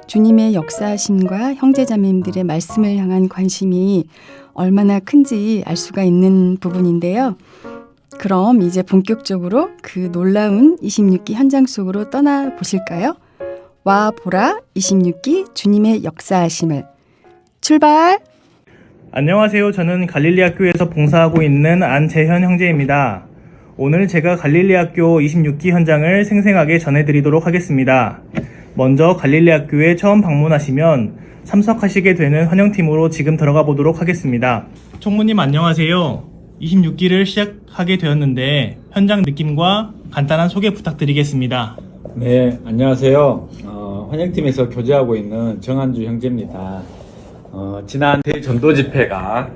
주님의 역사하심과 형제자매님들의 말씀을 향한 관심이 얼마나 큰지 알 수가 있는 부분인데요. 그럼 이제 본격적으로 그 놀라운 26기 현장 속으로 떠나보실까요? 와 보라 26기 주님의 역사하심을 출발! 안녕하세요. 저는 갈릴리학교에서 봉사하고 있는 안재현 형제입니다. 오늘 제가 갈릴리학교 26기 현장을 생생하게 전해드리도록 하겠습니다. 먼저 갈릴리학교에 처음 방문하시면 참석하시게 되는 환영팀으로 지금 들어가 보도록 하겠습니다. 총무님 안녕하세요. 26기를 시작하게 되었는데 현장 느낌과 간단한 소개 부탁드리겠습니다. 네, 안녕하세요. 환영팀에서 교제하고 있는 정한주 형제입니다. 지난 대전도 집회가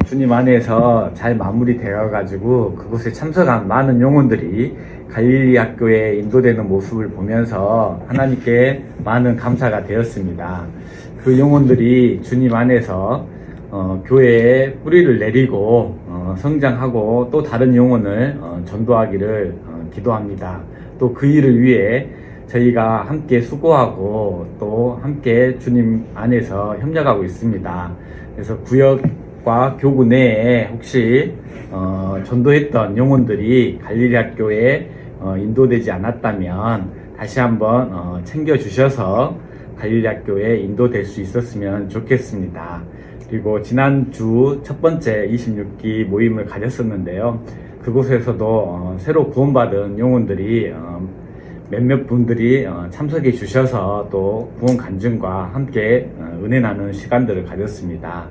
주님 안에서 잘 마무리되어가지고 그곳에 참석한 많은 영혼들이 갈릴리 학교에 인도되는 모습을 보면서 하나님께 많은 감사가 되었습니다. 그 영혼들이 주님 안에서 교회에 뿌리를 내리고 성장하고 또 다른 영혼을 전도하기를 기도합니다. 또 그 일을 위해 저희가 함께 수고하고 또 함께 주님 안에서 협력하고 있습니다. 그래서 구역과 교구 내에 혹시 전도했던 영혼들이 갈릴리 학교에 인도되지 않았다면 다시 한번 챙겨주셔서 갈릴리 학교에 인도될 수 있었으면 좋겠습니다. 그리고 지난주 첫 번째 26기 모임을 가졌었는데요. 그곳에서도 새로 구원받은 영혼들이 몇몇 분들이 참석해 주셔서 또 구원 간증과 함께 은혜 나누는 시간들을 가졌습니다.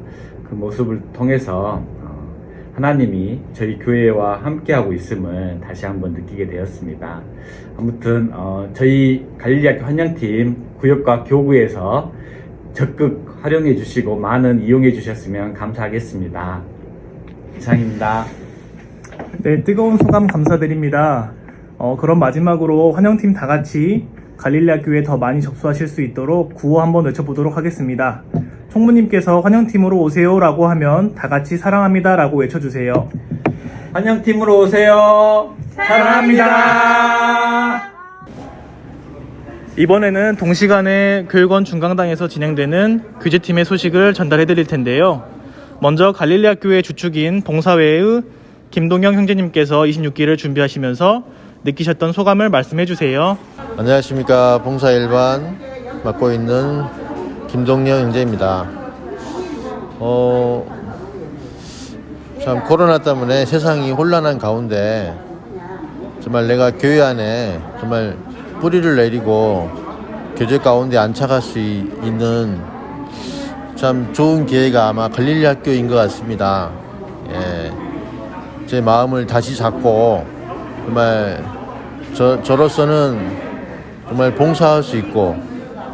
그 모습을 통해서 하나님이 저희 교회와 함께하고 있음을 다시 한번 느끼게 되었습니다. 아무튼 저희 갈릴리학교 환영팀 구역과 교구에서 적극 활용해 주시고 많은 이용해 주셨으면 감사하겠습니다. 이상입니다. 네, 뜨거운 소감 감사드립니다. 그럼 마지막으로 환영팀 다 같이 갈릴리학교에 더 많이 접수하실 수 있도록 구호 한번 외쳐보도록 하겠습니다. 총무님께서 환영팀으로 오세요라고 하면 다 같이 사랑합니다라고 외쳐주세요. 환영팀으로 오세요. 사랑합니다. 이번에는 동시간에 교육원 중강당에서 진행되는 규제팀의 소식을 전달해 드릴 텐데요. 먼저 갈릴리학교의 주축인 봉사회의 김동영 형제님께서 26기를 준비하시면서 느끼셨던 소감을 말씀해 주세요. 안녕하십니까. 봉사 일반 맡고 있는 김동영 형제입니다. 참 코로나 때문에 세상이 혼란한 가운데 정말 내가 교회 안에 정말 뿌리를 내리고 교제 가운데 안착할 수 있는 참 좋은 기회가 아마 갈릴리 학교인 것 같습니다. 예. 제 마음을 다시 잡고 정말 저로서는 정말 봉사할 수 있고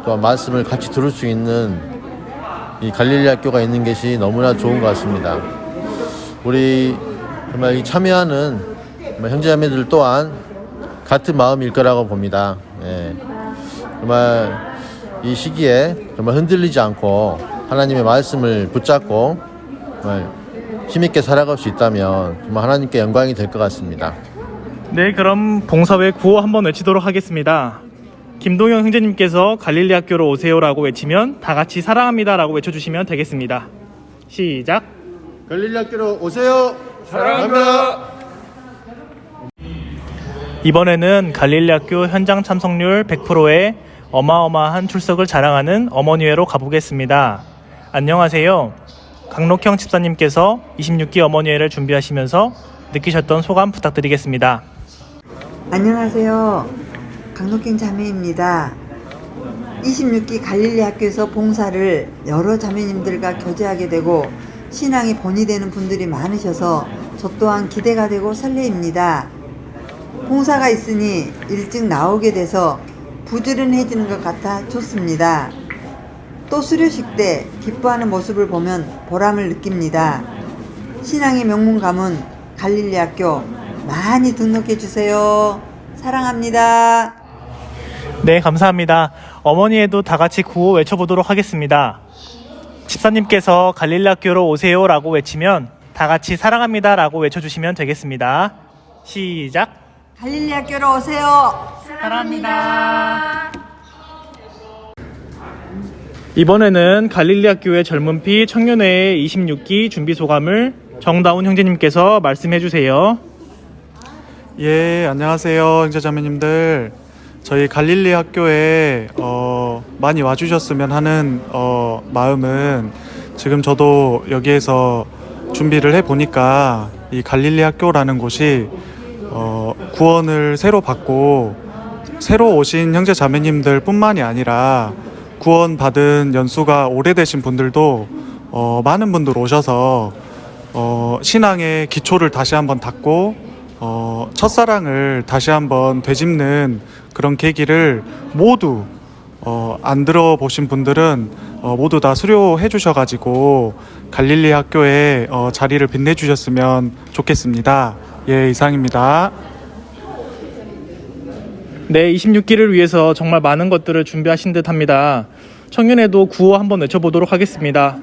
또 말씀을 같이 들을 수 있는 이 갈릴리 학교가 있는 것이 너무나 좋은 것 같습니다. 우리 정말 이 참여하는 형제자매들 또한 같은 마음일 거라고 봅니다. 예. 예. 정말 이 시기에 정말 흔들리지 않고 하나님의 말씀을 붙잡고 정말 힘있게 살아갈 수 있다면 정말 하나님께 영광이 될 것 같습니다. 네, 그럼 봉사회 구호 한번 외치도록 하겠습니다. 김동영 형제님께서 갈릴리 학교로 오세요라고 외치면 다 같이 사랑합니다라고 외쳐주시면 되겠습니다. 시작. 갈릴리 학교로 오세요. 사랑합니다. 이번에는 갈릴리 학교 현장 참석률 100%의 어마어마한 출석을 자랑하는 어머니회로 가보겠습니다. 안녕하세요. 강록형 집사님께서 26기 어머니회를 준비하시면서 느끼셨던 소감 부탁드리겠습니다. 안녕하세요. 강록경 자매입니다. 26기 갈릴리 학교에서 봉사를 여러 자매님들과 교제하게 되고 신앙이 본이 되는 분들이 많으셔서 저 또한 기대가 되고 설레입니다. 봉사가 있으니 일찍 나오게 돼서 부지런해지는 것 같아 좋습니다. 또 수료식 때 기뻐하는 모습을 보면 보람을 느낍니다. 신앙의 명문 가문 갈릴리 학교 많이 등록해 주세요. 사랑합니다. 네, 감사합니다. 어머니에도 다 같이 구호 외쳐보도록 하겠습니다. 집사님께서 갈릴리 학교로 오세요라고 외치면 다 같이 사랑합니다라고 외쳐주시면 되겠습니다. 시작. 갈릴리 학교로 오세요. 사랑합니다. 이번에는 갈릴리 학교의 젊은 피 청년회의 26기 준비 소감을 정다운 형제님께서 말씀해 주세요. 예, 안녕하세요, 형제자매님들. 저희 갈릴리 학교에 많이 와주셨으면 하는 마음은 지금 저도 여기에서 준비를 해보니까 이 갈릴리 학교라는 곳이 구원을 새로 받고 새로 오신 형제자매님들 뿐만이 아니라 구원받은 연수가 오래되신 분들도 많은 분들 오셔서 신앙의 기초를 다시 한번 닦고 첫사랑을 다시 한번 되짚는 그런 계기를 모두 안 들어보신 분들은 모두 다 수료해 주셔가지고 갈릴리 학교에 자리를 빛내주셨으면 좋겠습니다. 예, 이상입니다. 네, 26기를 위해서 정말 많은 것들을 준비하신 듯 합니다. 청년회도 구호 한번 외쳐보도록 하겠습니다.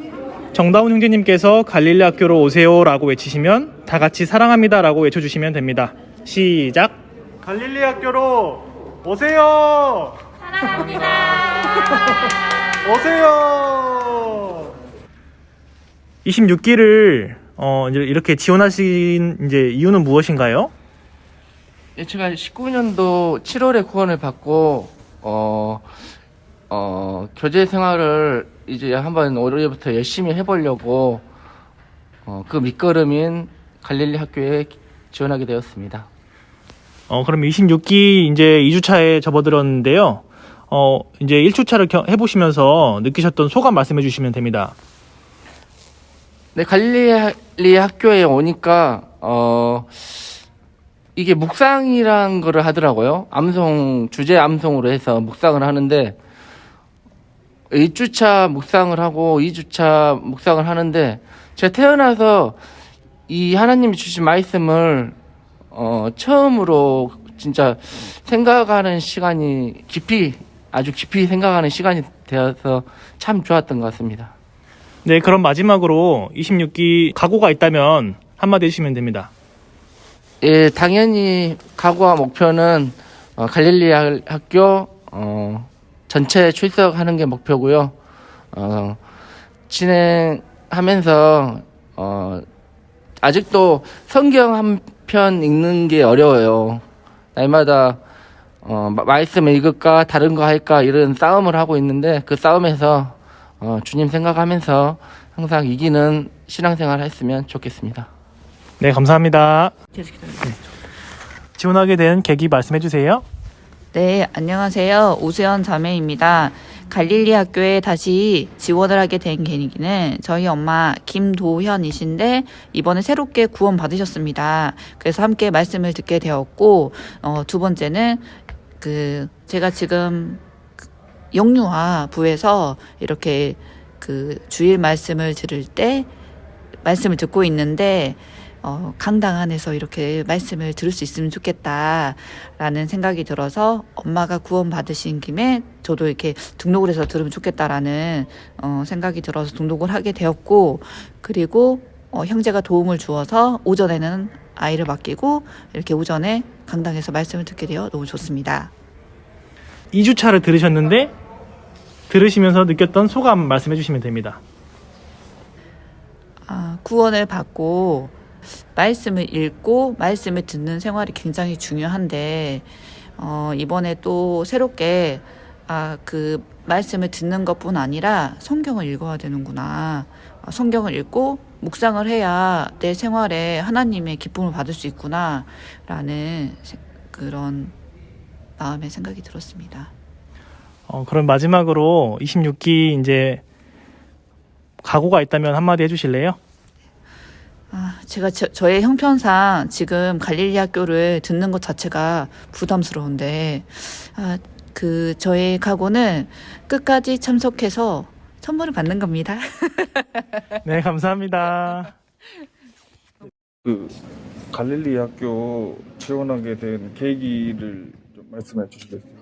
정다운 형제님께서 갈릴리 학교로 오세요라고 외치시면 다 같이 사랑합니다라고 외쳐주시면 됩니다. 시작. 갈릴리 학교로 오세요. 사랑합니다. 오세요. 26기를 이제 이렇게 지원하신 이제 이유는 무엇인가요? 예, 제가 19년도 7월에 구원을 받고 교제 생활을 이제 한번 올해부터 열심히 해보려고 그 밑거름인 갈릴리 학교에 지원하게 되었습니다. 그럼 26기 이제 2주차에 접어들었는데요. 이제 1주차를 해보시면서 느끼셨던 소감 말씀해 주시면 됩니다. 네, 갈릴리 학교에 오니까 이게 묵상이란 거를 하더라고요. 주제 암송으로 해서 묵상을 하는데 1주차 묵상을 하고 2주차 묵상을 하는데 제가 태어나서 이 하나님이 주신 말씀을 처음으로 진짜 생각하는 시간이 아주 깊이 생각하는 시간이 되어서 참 좋았던 것 같습니다. 네, 그럼 마지막으로 26기 각오가 있다면 한마디 해주시면 됩니다. 예, 당연히 각오와 목표는 갈릴리 학교 전체 출석하는 게 목표고요. 진행하면서 아직도 성경 한 편 읽는 게 어려워요. 날마다 말씀을 읽을까 다른 거 할까 이런 싸움을 하고 있는데 그 싸움에서 주님 생각하면서 항상 이기는 신앙생활 했으면 좋겠습니다. 네, 감사합니다. 지원하게 된 계기 말씀해 주세요. 네, 안녕하세요. 오수연 자매입니다. 갈릴리 학교에 다시 지원을 하게 된 계기는 저희 엄마 김도현이신데 이번에 새롭게 구원 받으셨습니다. 그래서 함께 말씀을 듣게 되었고 두 번째는 제가 지금 영유아 부에서 이렇게 주일 말씀을 들을 때 말씀을 듣고 있는데 강당 안에서 이렇게 말씀을 들을 수 있으면 좋겠다라는 생각이 들어서 엄마가 구원 받으신 김에 저도 이렇게 등록을 해서 들으면 좋겠다라는 생각이 들어서 등록을 하게 되었고, 그리고 형제가 도움을 주어서 오전에는 아이를 맡기고 이렇게 오전에 강당에서 말씀을 듣게 되어 너무 좋습니다. 2주차를 들으셨는데 들으시면서 느꼈던 소감 말씀해 주시면 됩니다. 구원을 받고 말씀을 읽고 말씀을 듣는 생활이 굉장히 중요한데 이번에 또 새롭게 그 말씀을 듣는 것뿐 아니라 성경을 읽어야 되는구나. 성경을 읽고 묵상을 해야 내 생활에 하나님의 기쁨을 받을 수 있구나 라는 그런 마음의 생각이 들었습니다. 그럼 마지막으로 26기 이제 각오가 있다면 한마디 해주실래요? 제가 저의 형편상 지금 갈릴리 학교를 듣는 것 자체가 부담스러운데 저의 각오는 끝까지 참석해서 선물을 받는 겁니다. 네, 감사합니다. 갈릴리 학교 지원하게 된 계기를 좀 말씀해 주시겠어요?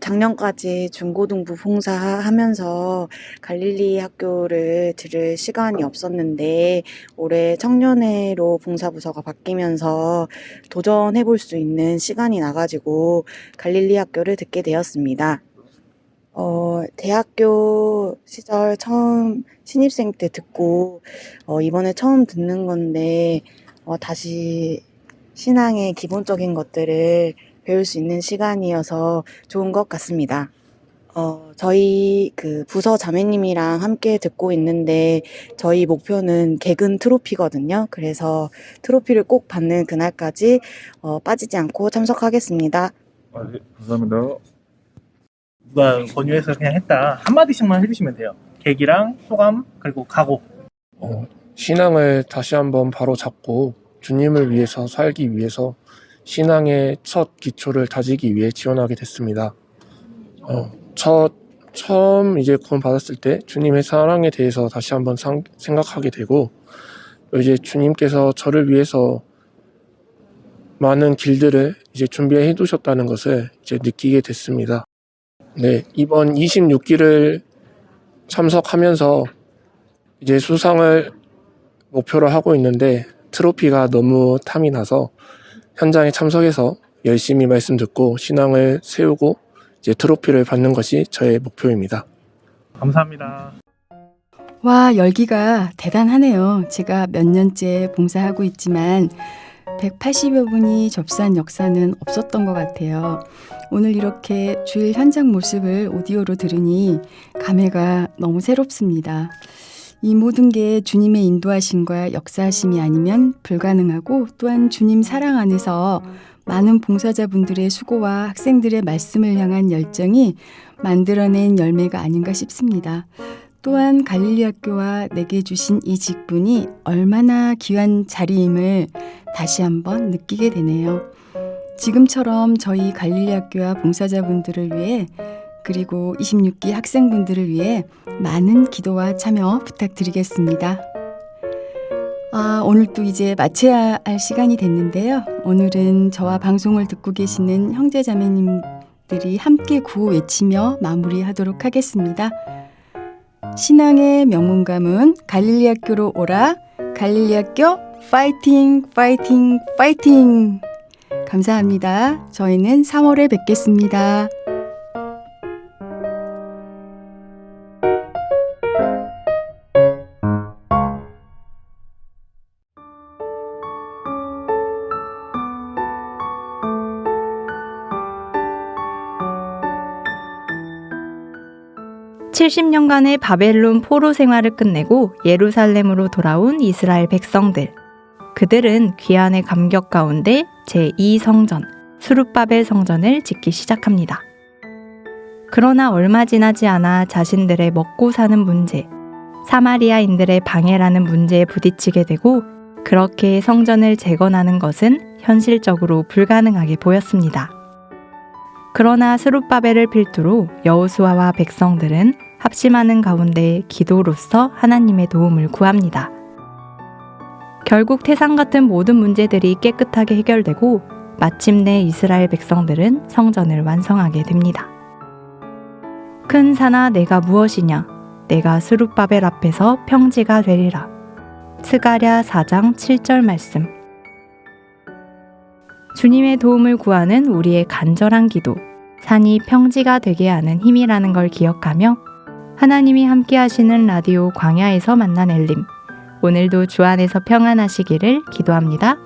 작년까지 중고등부 봉사하면서 갈릴리 학교를 들을 시간이 없었는데 올해 청년회로 봉사부서가 바뀌면서 도전해볼 수 있는 시간이 나가지고 갈릴리 학교를 듣게 되었습니다. 대학교 시절 처음 신입생 때 듣고 이번에 처음 듣는 건데 다시 신앙의 기본적인 것들을 배울 수 있는 시간이어서 좋은 것 같습니다. 저희 부서 자매님이랑 함께 듣고 있는데 저희 목표는 개근 트로피거든요. 그래서 트로피를 꼭 받는 그날까지 빠지지 않고 참석하겠습니다. 네, 감사합니다. 누가 권유해서 그냥 했다. 한마디씩만 해주시면 돼요. 계기랑 소감 그리고 각오. 신앙을 다시 한번 바로 잡고 주님을 위해서 살기 위해서 신앙의 첫 기초를 다지기 위해 지원하게 됐습니다. 처음 이제 구원 받았을 때 주님의 사랑에 대해서 다시 한번 생각하게 되고, 이제 주님께서 저를 위해서 많은 길들을 이제 준비해 두셨다는 것을 이제 느끼게 됐습니다. 네, 이번 26기를 참석하면서 이제 수상을 목표로 하고 있는데 트로피가 너무 탐이 나서 현장에 참석해서 열심히 말씀 듣고 신앙을 세우고 이제 트로피를 받는 것이 저의 목표입니다. 감사합니다. 와, 열기가 대단하네요. 제가 몇 년째 봉사하고 있지만 180여 분이 접수한 역사는 없었던 것 같아요. 오늘 이렇게 주일 현장 모습을 오디오로 들으니 감회가 너무 새롭습니다. 이 모든 게 주님의 인도하심과 역사하심이 아니면 불가능하고, 또한 주님 사랑 안에서 많은 봉사자분들의 수고와 학생들의 말씀을 향한 열정이 만들어낸 열매가 아닌가 싶습니다. 또한 갈릴리 학교와 내게 주신 이 직분이 얼마나 귀한 자리임을 다시 한번 느끼게 되네요. 지금처럼 저희 갈릴리 학교와 봉사자분들을 위해, 그리고 26기 학생분들을 위해 많은 기도와 참여 부탁드리겠습니다. 오늘 또 이제 마쳐야 할 시간이 됐는데요. 오늘은 저와 방송을 듣고 계시는 형제자매님들이 함께 구호 외치며 마무리하도록 하겠습니다. 신앙의 명문가문 갈릴리 학교로 오라. 갈릴리 학교 파이팅 파이팅 파이팅. 감사합니다. 저희는 3월에 뵙겠습니다. (70년간의) 바벨론 포로 생활을 끝내고 예루살렘으로 돌아온 이스라엘 백성들. 그들은 귀환의 감격 가운데 제2성전, 수룹바벨 성전을 짓기 시작합니다. 그러나 얼마 지나지 않아 자신들의 먹고 사는 문제, 사마리아인들의 방해라는 문제에 부딪히게 되고, 그렇게 성전을 재건하는 것은 현실적으로 불가능하게 보였습니다. 그러나 스룹바벨을 필두로 여호수아와 백성들은 합심하는 가운데 기도로써 하나님의 도움을 구합니다. 결국 태산 같은 모든 문제들이 깨끗하게 해결되고 마침내 이스라엘 백성들은 성전을 완성하게 됩니다. 큰 산아 내가 무엇이냐? 내가 스룹바벨 앞에서 평지가 되리라. 스가랴 4장 7절 말씀. 주님의 도움을 구하는 우리의 간절한 기도, 산이 평지가 되게 하는 힘이라는 걸 기억하며 하나님이 함께 하시는 라디오 광야에서 만난 엘림, 오늘도 주 안에서 평안하시기를 기도합니다.